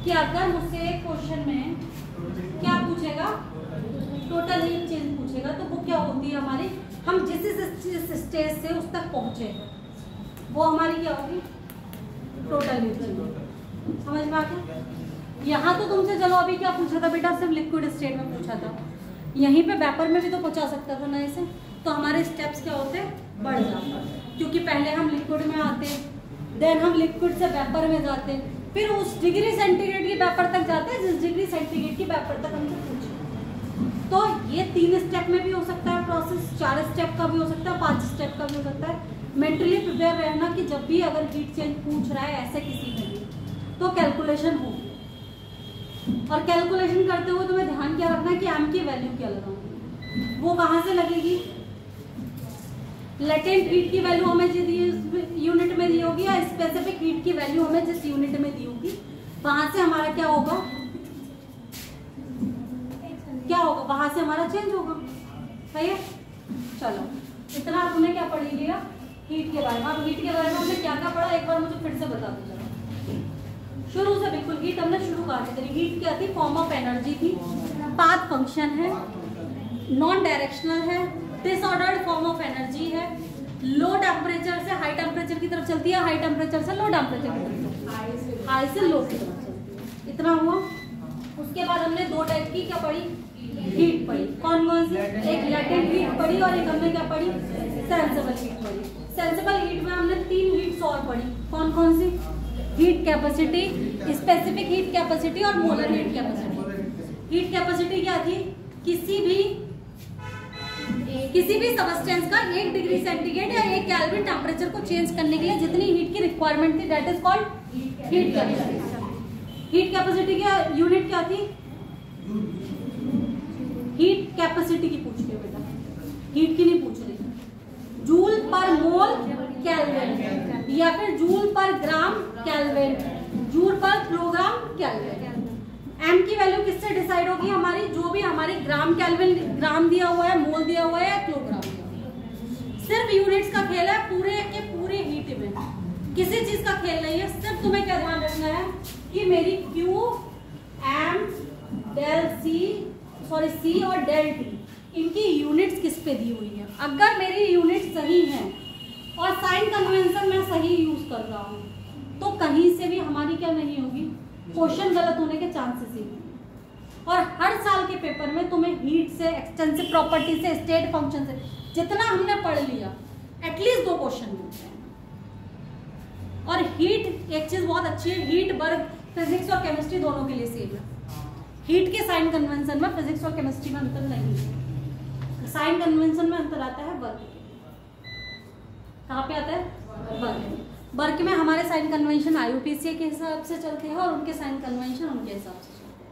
कि अगर मुझसे एक क्वेश्चन में क्या पूछेगा? टोटल हीट चेंज पूछेगा, तो वो क्या होती है हमारी? हम जिस स्टेज से उस तक पहुंचे वो हमारी क्या होगी? Total heat change. समझ में आ गया? यहाँ तो तुमसे चलो अभी क्या पूछा था बेटा? सिर्फ लिक्विड स्टेट में पूछा था। यहीं पे वेपर में भी तो पहुंचा सकता था ना इसे। तो हमारे स्टेप्स क्या होते? बढ़ जाते, क्योंकि पहले हम लिक्विड में आते, देन हम लिक्विड से वेपर में जाते, फिर उस डिग्री सेंटीग्रेड की वेपर तक जाते हैं जिस डिग्री सेंटीग्रेड की वेपर तक हमसे पूछे। तो ये 3 स्टेप में भी हो सकता है प्रोसेस, 4 स्टेप का भी हो सकता है, 5 स्टेप का भी हो सकता है। मेंटली प्रिपेयर रहना कि जब भी अगर हीट चेंज पूछ रहा है ऐसे किसी में भी, तो कैलकुलेशन होगी। और कैलकुलेशन करते हुए तुम्हें ध्यान क्या रखना है कि m की वैल्यू क्या लगाऊंगी? वो कहाँ से लगेगी? लेटेंट हीट की वैल्यू हमें जिस यूनिट में दी होगी या स्पेसिफिक हीट की वैल्यू हमें जिस यूनिट में दी होगी, वहां से हमारा क्या होगा? क्या होगा? वहां से हमारा चेंज होगा। सही है? चलो, इतना तुमने क्या पढ़ लिया हीट के बारे में। अब हीट के बारे में हमने क्या क्या पढ़ा, एक बार मुझे फिर से बता दो जरा। शुरू से बिल्कुल हीट हमने शुरू करनी थी। हीट क्या थी? फॉर्म ऑफ एनर्जी थी, पाथ फंक्शन है, नॉन डायरेक्शनल है, डिसऑर्डर्ड फॉर्म ऑफ एनर्जी है, लो टेम्परेचर से हाई टेम्परेचर की तरफ चलती है, हाई टेम्परेचर से लो टेम्परेचर की तरफ चलती है, हाई से लो की तरफ चलती है। इतना हुआ। उसके बाद हमने 2 टाइप की क्या पढ़ी? हीट पढ़ी। कौन कौन सी? एक लेटेंट हीट पढ़ी और एक हमने क्या पढ़ी? सेंसिबल हीट पढ़ी। सेंसिबल हीट में हमने 3 हीट्स और पढ़ी। कौन कौन सी? Heat capacity, specific heat capacity और molar heat capacity. Heat capacity क्या थी? किसी भी सबस्टेंस का 1 डिग्री सेंटीग्रेड या 1 केल्विन टेम्परेचर को चेंज करने के लिए जितनी हीट की रिक्वायरमेंट थी, that is called heat capacity. Heat capacity की यूनिट क्या थी? हीट कैपेसिटी की पूछ रही बेटा, हीट की नहीं पूछ रही। जूल पर मोल केल्विन या फिर जूल पर ग्राम केल्विन, जूल पर किलोग्राम केल्विन। एम की वैल्यू किससे डिसाइड होगी हमारी, जो भी हमारी ग्राम केल्विन, ग्राम दिया हुआ है, मोल दिया हुआ है या किलोग्राम दिया हुआ है। सिर्फ यूनिट्स का खेल है, पूरे के पूरे हीट में किसी चीज का खेल नहीं है। सिर्फ तुम्हें क्या ध्यान रखना है कि मेरी Q, M, del C, sorry C और डेल टी, इनकी यूनिट्स किस पे दी हुई है। अगर मेरी यूनिट सही है और साइन कन्वेंशन मैं सही यूज कर रहा हूँ तो कहीं से भी हमारी क्या नहीं होगी, क्वेश्चन गलत होने के चांसेस ही नहीं। और हर साल के पेपर में तुम्हें हीट से, एक्सटेंसिव प्रॉपर्टी से, स्टेट फंक्शन से जितना हमने पढ़ लिया एटलीस्ट 2 क्वेश्चन मिलते हैं। और हीट एक चीज बहुत अच्छी है, हीट वर्क फिजिक्स और केमिस्ट्री दोनों के लिए सेम है। हीट के साइन कन्वेंशन में फिजिक्स और केमिस्ट्री में अंतर नहीं है। साइन कन्वेंशन में अंतर आता है वर्क, कहाँ पे आता है वर्क। वर्क में हमारे साइन कन्वेंशन IUPAC के हिसाब से चलते हैं और उनके साइन कन्वेंशन उनके हिसाब से चलते हैं।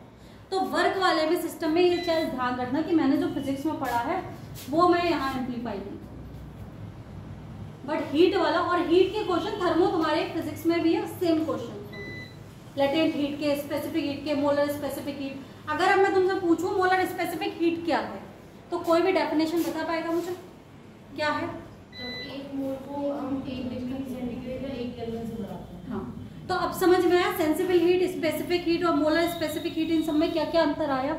तो वर्क वाले भी सिस्टम में ये चीज ध्यान रखना कि मैंने जो फिजिक्स में पढ़ा है वो मैं यहाँ एम्प्लीफाई नहीं, बट हीट वाला, और हीट के क्वेश्चन थर्मो तुम्हारे फिजिक्स में भी है, सेम क्वेश्चन, लेटेंट हीट के, स्पेसिफिक हीट के, मोलर स्पेसिफिक हीट। अगर अब मैं तुमसे पूछूं मोलर स्पेसिफिक हीट क्या है तो कोई भी डेफिनेशन बता पाएगा मुझे क्या है? एक मोल को हम 1 डिग्री सेंटीग्रेड या 1 केल्विन से बढ़ाते हैं। हाँ, तो अब समझ में आया सेंसिबल हीट, स्पेसिफिक हीट और मोलर स्पेसिफिक हीट, इन सब में क्या क्या अंतर आया,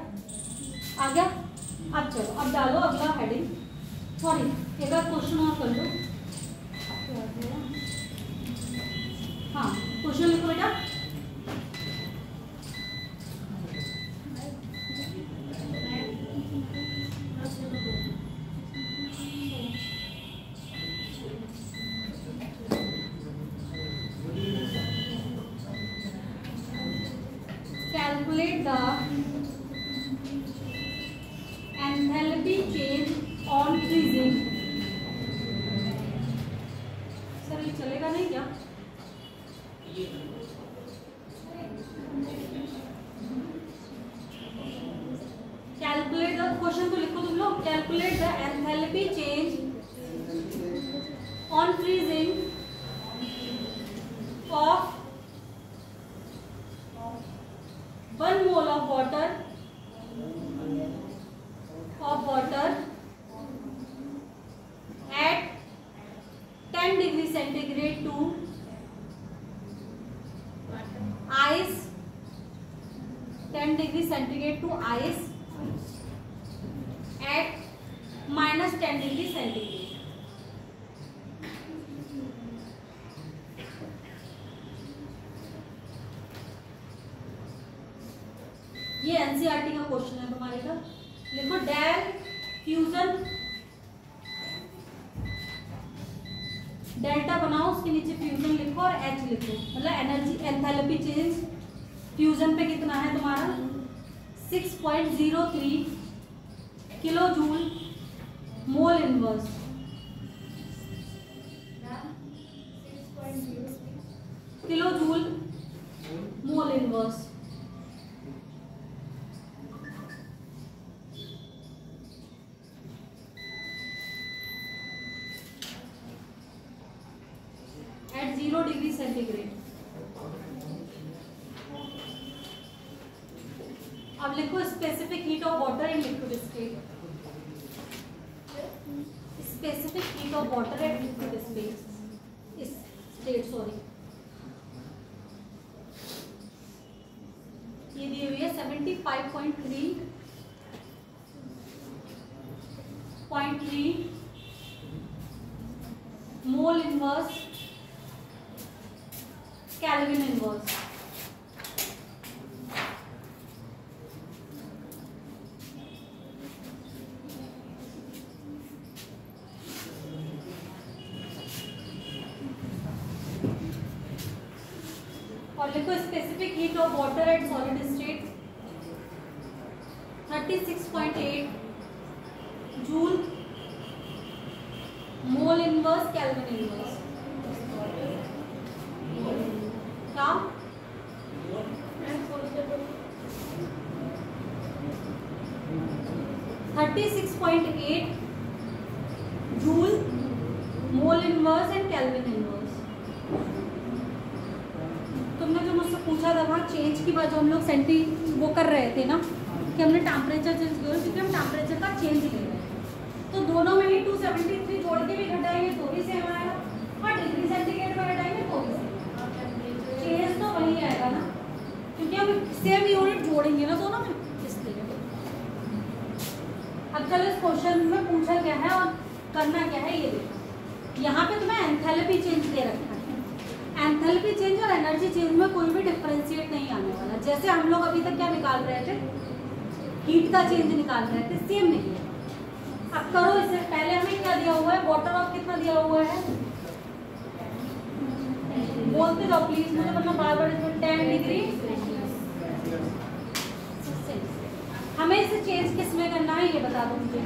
आ गया। अब चलो अब डालो अगला हेडिंग, सॉरी एक बार क्वेश्चन और कर लो। हाँ क्वेश्चन लिखो बेटा। Calculate the enthalpy change on freezing। Sir ये चलेगा नहीं क्या? Calculate the, क्वेश्चन तो लिखो तुम लोग। Calculate the enthalpy change on freezing of 1 mole of water at 10 degree centigrade to ice, 10 degree centigrade to ice at minus 10 degree centigrade। ये NCERT का क्वेश्चन है तुम्हारे का। लिखो डेल फ्यूजन, डेल्टा बनाओ, उसके नीचे फ्यूजन लिखो और एच लिखो, मतलब एनर्जी एंथैल्पी चेंज फ्यूजन पे कितना है तुम्हारा 6.03 kilo joule mole inverse, 6.03 kilo joule mole inverse. at 0 degree centigrade। अब लिखो specific heat of water in liquid state, specific heat of water at liquid state, sorry ये दी हुई है 75.3 मोल इनवर्स केल्विन इनवर्स। और लिखो specific heat of water at solid state 36.8 joule mole inverse kelvin inverse. क्या 36.8 joule mole inverse and kelvin inverse. तुमने जो मुझसे पूछा पूछा था वहाँ चेंज की बात, जो हम लोग सेंटी वो कर रहे थे ना कि हमने टेम्परेचर चेंज किया, क्योंकि हम टेम्परेचर का चेंज ले रहे हैं। तो दोनों में ही 273 जोड़ के भी घटाएंगे तो भी सेम आएगा, और डिग्री सेंटीग्रेड में घटाएंगे तो भी सेम। चेंज तो वही आएगा ना, क्योंकि हम सेम यूनिट जोड़ेंगे ना दोनों में, इसलिए। अब चलो इस क्वेश्चन में पूछा क्या है और करना क्या है ये देखो। यहाँ पे तुम्हें एंथैल्पी चेंज दे रखा है। एंथैल्पी चेंज और एनर्जी चेंज में कोई भी डिफरेंशिएट नहीं आने वाला। जैसे हम लोग अभी तक क्या निकाल रहे थे, हीट का चेंज निकाल रहे थे, सेम नहीं है। अब करो इसे, पहले हमें क्या दिया हुआ है, वाटर ऑफ कितना दिया हुआ है, बोलते जाओ प्लीज मुझे, मतलब बार बार इसमें 10 डिग्री। हमें इसे चेंज किस में करना है ये बता दो मुझे।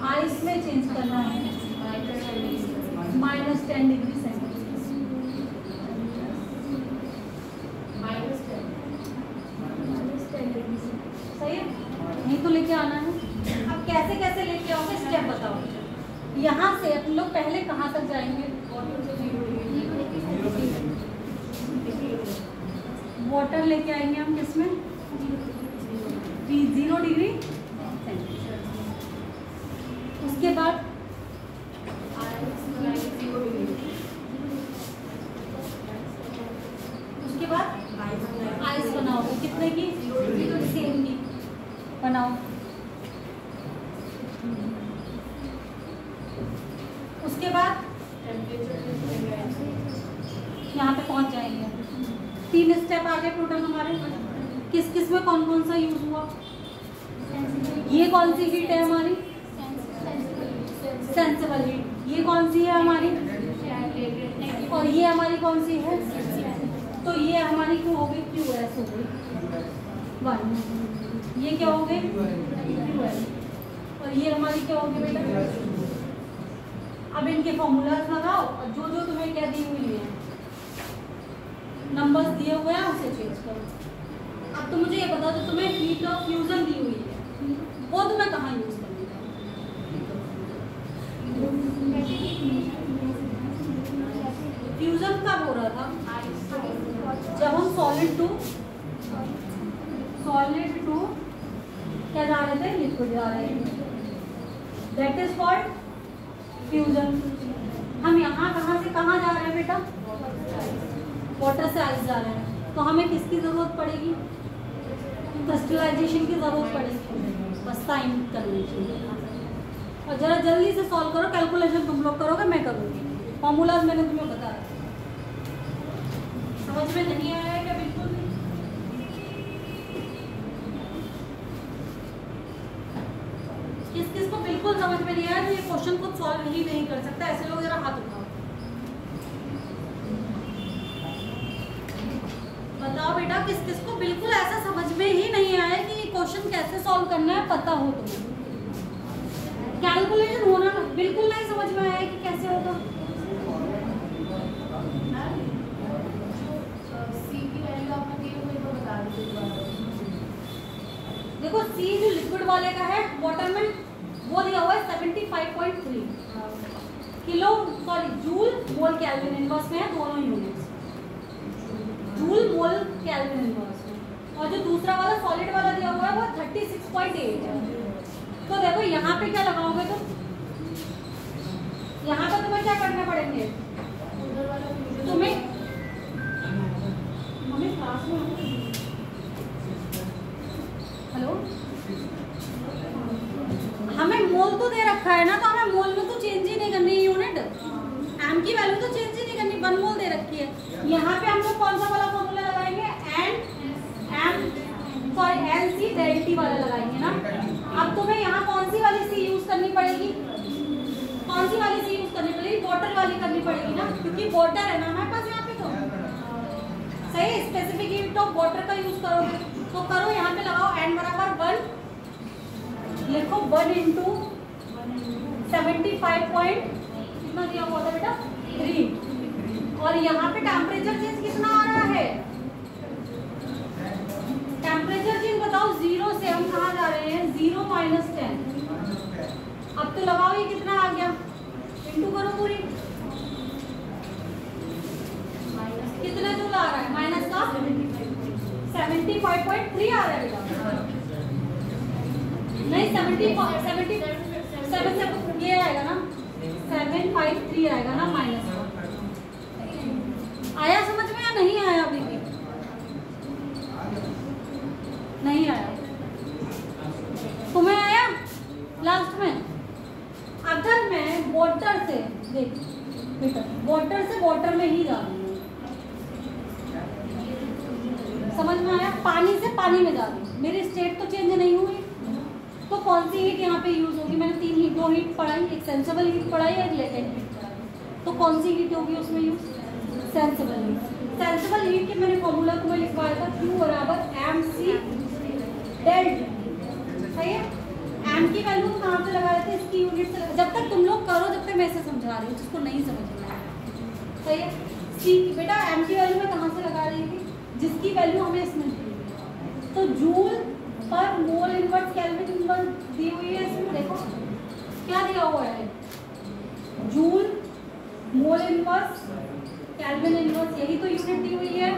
आइस में चेंज करना है, -10 डिग्री सेंटीग्रेड। सही है, नहीं तो लेके आना है। अब कैसे कैसे लेके आओगे स्टेप बताओ। यहाँ से हम लोग पहले कहाँ तक जाएंगे, वाटर लेके आएंगे हम किसमें, 0 डिग्री सेंटीग्रेड। उसके बाद आइस बनाओगे कितने की, सेम की बनाओ। उसके बाद यहाँ पे पहुंच जाएंगे। 3 स्टेप आगे टोटल हमारे, किस किस में कौन कौन सा यूज हुआ। ये कौन सी हीट है हमारी, सेंसिबल हीट। ये कौन सी है हमारी, और ये हमारी कौन सी है, तो ये हमारी क्यों हो गई, QS हो गई 1। ये क्या हो गई, QL, और ये हमारी क्या होगी बेटा। अब इनके फॉर्मूलाज लगाओ और जो जो तुम्हें क्या दी हुई है, नंबर्स दिए हुए हैं उसे चेंज करो। अब तो मुझे ये बता दो, तुम्हें हीट ऑफ फ्यूजन दी हुई है, वो तुम्हें कहाँ यूज करनी है। फ्यूजन कब हो रहा था, जब हम सॉलिड टू क्या जा रहे थे, लिक्विड जा रहे थे, दैट इज कॉल्ड फ्यूजन। हम यहाँ कहाँ से कहाँ जा रहे हैं बेटा, वाटर से आइस जा रहे हैं, तो हमें किसकी जरूरत पड़ेगी, क्रिस्टलाइजेशन की जरूरत पड़ेगी, बस टाइम करने की। और जरा जल्दी से सॉल्व करो, कैलकुलेशन तुम लोग करोगे मैं करूँगी, फॉर्मूलाज मैंने तुम्हें बताया। समझ में नहीं आया है क्या, बिल्कुल नहीं। किस किस को बिल्कुल समझ में नहीं आया तो ये क्वेश्चन खुद सॉल्व ही नहीं कर सकता, ऐसे लोग जरा हाथ उठाओ। बताओ बेटा, किस किस को बिल्कुल ऐसा समझ में ही नहीं आया कि ये क्वेश्चन कैसे सॉल्व करना है, पता हो तुम्हें। कैलकुलेशन होना बिल्कुल नहीं समझ में आया कि कैसे होगा। देखो C जो लिक्विड वाले का है, वाटर में वो दिया हुआ है 75.3 kilo, sorry joule mole kelvin inverse में है दोनों units, joule mole kelvin inverse में। और जो दूसरा वाला सॉलिड वाला दिया हुआ है वो 36.8 है। तो देखो यहाँ पे क्या लगाओगे तुम, यहाँ पर तुम्हें क्या करने पड़ेंगे, तुम्हें हमें क्लास में, हेलो, हमें मोल तो दे रखा है ना, तो हमें मोल में तो चेंज ही नहीं करनी है यूनिट, एम की वैल्यू तो चेंज ही नहीं करनी, 1 मोल दे रखी है। यहाँ पे हम लोग कौन सा वाला फॉर्मूला लगाएंगे, NC डेल्टी वाला लगाएंगे ना। अब तुम्हें यहाँ कौन सी वाली C यूज करनी पड़ेगी, कौन सी वाली C यूज करनी पड़ेगी, वाटर वाली करनी पड़ेगी ना, क्योंकि वाटर है ना हमारे पास यहाँ पे, तो सही स्पेसिफिक हीट ऑफ वाटर का यूज करोगे। तो करो, यहाँ पे लगाओ n बराबर 1, लिखो 1 इंटू 75 पॉइंट कितना दिया हुआ था बेटा 3, और यहाँ पे टेम्परेचर चेंज कितना आ रहा है, टेम्परेचर चेंज बताओ 0 से हम कहाँ जा रहे हैं, 0 - 10। अब तो लगाओ ये कितना आ गया, इंटू करो पूरी, कितना जूल आ रहा है, 75.3 आ रहा है बेटा, नहीं 77 ये आएगा ना, 753 आएगा ना माइनस। आया समझ में या नहीं आया? अभी भी नहीं आया? तुम्हें आया लास्ट में? अगर मैं वाटर से, देख बेटा, वाटर से वाटर में ही जा रही हूँ, समझ में आया? पानी से पानी में जा रही हूँ, मेरी स्टेट तो चेंज नहीं हुई, तो कौन सी हीट यहाँ पे यूज होगी? मैंने दो हीट पढ़ाई, एक सेंसिबल हीट पढ़ाई है, एक लेटेंट हीट पढ़ाई, तो कौन सी हीट होगी उसमें use? Sensible heat. Sensible heat के मैंने फॉर्मूला तुम्हें लिखवाया था, Q बराबर mc डेल्टा, सही है? एम की वैल्यू कहाँ से लगा रहे थे? इसकी यूनिट से। जब तक तुम लोग करो, जब तक मैं इसे समझा रही हूँ, जिसको नहीं समझ में आया, सही है? सी बेटा एम की वैल्यू मैं कहाँ से लगा रही थी? जिसकी वैल्यू हमें इसमें दी, तो जूल पर मोल इनवर्स केल्विन इनवर्स दी हुई है इसमें, देखो क्या दिया हुआ है, joule mole inverse kelvin inverse, यही तो यूनिट दी हुई है।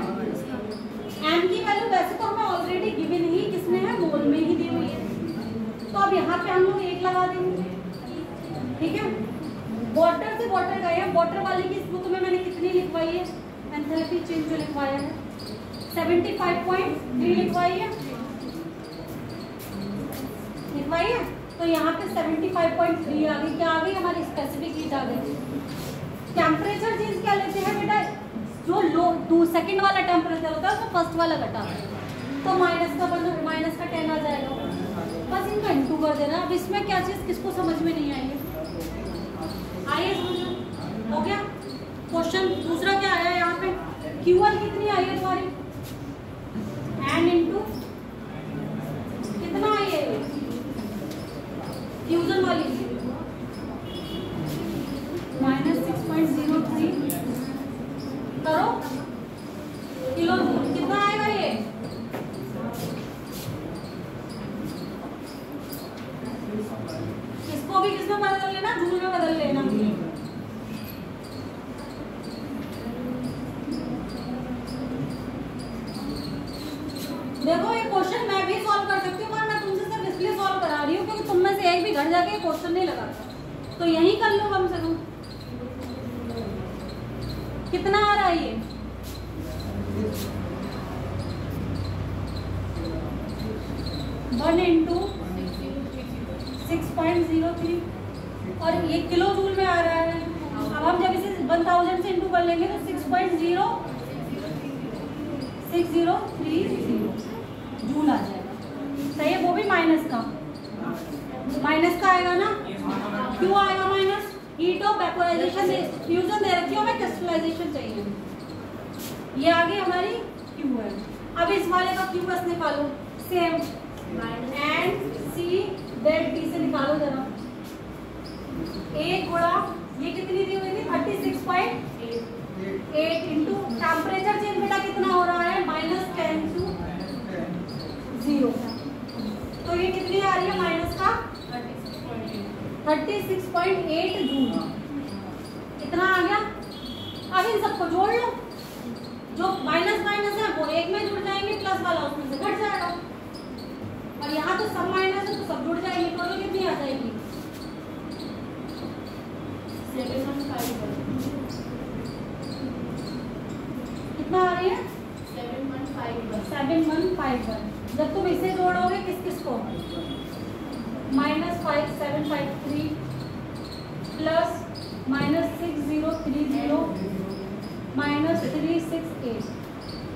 एम की वैल्यू वैसे तो हमें ऑलरेडी गिवन ही किसमें है? मोल में ही दी हुई है, तो अब यहाँ पे हम लोग 1 लगा देंगे, ठीक है? वाटर से वाटर गए हैं, वाटर वाले की बुक में मैंने कितनी लिखवाई है? एंथैल्पी चेंज जो लिखवाया है 75.3 लिखवाई है, तो यहाँ पे 75.3 आ गई। क्या आ गई? हमारी स्पेसिफिक हीट आ गई। टेम्परेचर चेंज क्या लेते हैं बेटा? जो लो सेकंड वाला टेम्परेचर होता है उसमें फर्स्ट वाला घटा है, तो माइनस का 10 आ जाएगा, बस इनका इंटू कर देना। अब इसमें क्या चीज़ किसको समझ में नहीं आई है? आइए समझो, हो गया क्वेश्चन। दूसरा क्या आया यहाँ पे? Q1 कितनी आई है तुम्हारी? एन इंटू कितना आई है? फ्यूजन वाली -6.03 करो किलो, कितना आएगा ये? इसको भी किसमें बदल लेना? जूल में बदल लेना। देखो ये क्वेश्चन मैं भी सॉल्व कर सकती हूँ, पर मैं तुमसे सिर्फ इसलिए सॉल्व करा रही हूँ क्योंकि तुम में से एक भी घर जाके क्वेश्चन नहीं लगाता, तो यही कर लो कम से कम। कितना आ रहा है ये? वन इंटू 6.03 और ये किलो जूल में आ रहा है। अब हम जब इसे 1000 से इंटू कर लेंगे तो 6.06030 जूल आ जाएगा, सही है? वो भी माइनस का आएगा ना? क्यों आएगा minus? Heat of vaporisation, fusion दे रखी है, हमें क्रिस्टलाइजेशन चाहिए, ये आगे हमारी Q है। अब इस वाले का Q बस निकालो, same and C delta T से निकालो जरा। एक गुणा ये कितनी दी हुई थी? 36.8 इंटू टेम्परेचर चेंज बेटा कितना हो रहा है? -10 to 0, तो ये कितनी आ रही है माइनस का? 36.8 जूल, इतना आ गया। अब इन सबको जोड़ लो, जो माइनस माइनस है वो एक में जुड़ जाएंगे, प्लस वाला उसमें से घट जाएगा, और यहाँ तो सब माइनस है तो सब जुड़ जाएंगे, टोटल कितनी आ जाएगी? 715 कितना आ रही है? 7151। जब तुम इसे जोड़ोगे किस किस को? -5753 प्लस -6030 -368,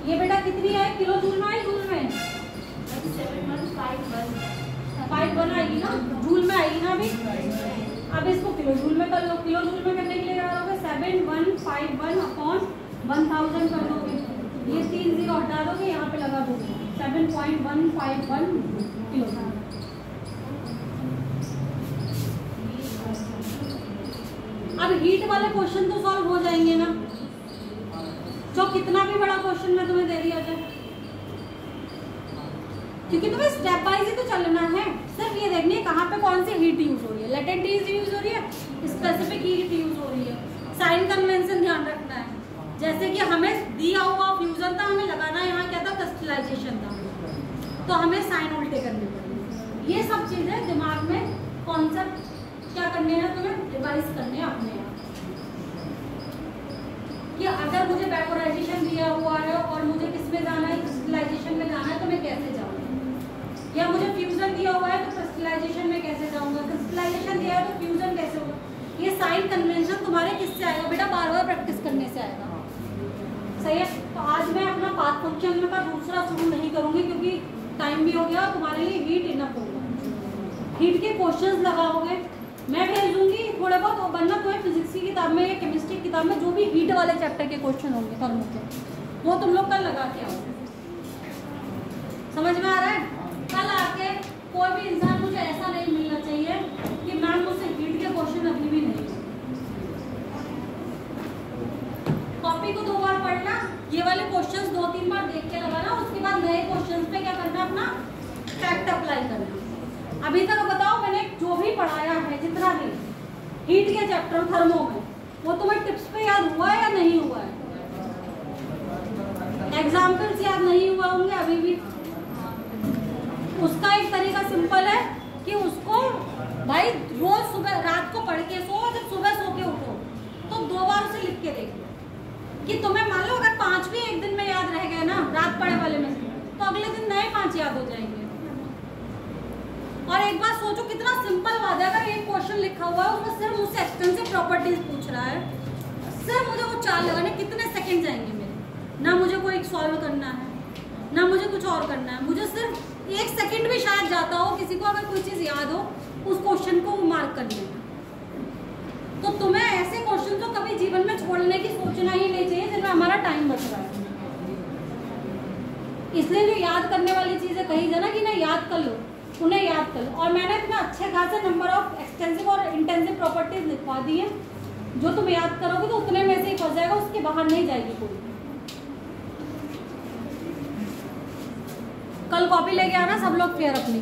ये बेटा कितनी है? किलो जूल में आई, जूल में 7151 आएगी ना, जूल में आएगी ना अभी। अब इसको किलो जूल में कर लो, किलो जूल में करने के लिए क्या करोगे? 7151/1000 कर दोगे, ये 3 0 हटा दोगे, यहाँ पे लगा दोगे 7.151 किलो। अब हीट वाले क्वेश्चन तो सॉल्व हो जाएंगे ना, जो कितना भी बड़ा क्वेश्चन मैं तुम्हें दे दिया जाए, क्योंकि तुम्हें स्टेप वाइज ही तो चलना है। सिर्फ ये देखनी है कहाँ पे कौन सी हीट यूज हो रही है, लेटेंट हीट यूज हो रही है, स्पेसिफिक हीट यूज हो रही है, साइन कन्वेंशन ध्यान रखना है। जैसे कि हमें दिया हुआ फ्यूजन था, हमें लगाना यहाँ क्या था, क्रिस्टलाइजेशन था, तो हमें साइन उल्टे करने पड़े। ये सब चीज़ें दिमाग में कॉन्सेप्ट क्या करने हैं, तुम्हें रिवाइज करने हैं अपने आप कि अगर मुझे वेपोराइजेशन दिया हुआ है और मुझे किस में जाना है, क्रिस्टलाइजेशन में जाना है, तो मैं कैसे जाऊँगा, या मुझे फ्यूजन दिया हुआ है तो क्रिस्टलाइजेशन में कैसे जाऊँगा, क्रिस्टलाइजेशन दिया है तो फ्यूजन कैसे होगा। ये साइन कन्वेंशन तुम्हारे किससे आएगा बेटा, बार बार प्रैक्टिस करने से आएगा। सही है। तो आज मैं अपना पाथ फंक्शन का दूसरा शुरू नहीं करूँगी क्योंकि टाइम भी हो गया, तुम्हारे लिए हीट इनफ होगा। हीट के क्वेश्चंस लगाओगे, मैं भेज दूंगी थोड़े बहुत, वरना कोई फिजिक्स की किताब में या केमिस्ट्री की किताब में जो भी हीट वाले चैप्टर के क्वेश्चन होंगे थर्मो के, वो तुम लोग कल लगा के आओ। समझ में आ रहा है? कल आके कोई भी इंसान मुझे ऐसा नहीं मिलना चाहिए कि मैम मुझसे हीट के क्वेश्चन अभी भी नहीं। कॉपी को 2 बार पढ़ना, ये वाले क्वेश्चंस 2-3 बार देख के लगाना, उसके बाद नए क्वेश्चंस पे क्या करना, अपना फैक्ट अप्लाई करना। अभी तक बताओ मैंने जो भी पढ़ाया है, जितना भी हीट के चैप्टर थर्मो में, वो तुम्हें टिप्स पे याद हुआ है या नहीं हुआ है? एग्जाम्पल्स याद नहीं हुआ होंगे अभी भी। उसका एक तरीका सिंपल है कि उसको भाई रोज सुबह रात को पढ़ के सो, जब सुबह सो के उठो तो 2 बार उसे लिख के देखो कि तुम्हें मान लो अगर 5 भी एक दिन में याद रह गए ना रात पढ़े वाले में, तो अगले दिन नए 5 याद हो जाएंगे। और एक बार सोचो कितना सिंपल बात है, अगर एक क्वेश्चन लिखा हुआ है उसमें सिर्फ मुझसे एक्सटेंसिव प्रॉपर्टीज पूछ रहा है, सिर्फ मुझे वो 4 लगाने, कितने सेकंड जाएंगे मेरे? ना मुझे कोई सॉल्व करना है, ना मुझे कुछ और करना है, मुझे सिर्फ 1 सेकंड भी शायद जाता हो किसी को, अगर कोई चीज़ याद हो उस क्वेश्चन को मार्क कर लेना। तो तुम्हें ऐसे क्वेश्चन तो कभी जीवन में छोड़ने की सोचना ही नहीं चाहिए जिनमें हमारा टाइम बच रहा है। इसलिए जो याद करने वाली चीज़ें कही जाए ना कि ना याद कर लो, उन्हें याद कर लो। और मैंने इतना अच्छे खासे नंबर ऑफ एक्सटेंसिव और इंटेंसिव प्रॉपर्टीज लिखवा दी है, जो तुम याद करोगे तो उतने में से ही फंस जाएगा, उसके बाहर नहीं जाएगी कोई। कल कॉपी लेके आना सब लोग, फेयर अपनी।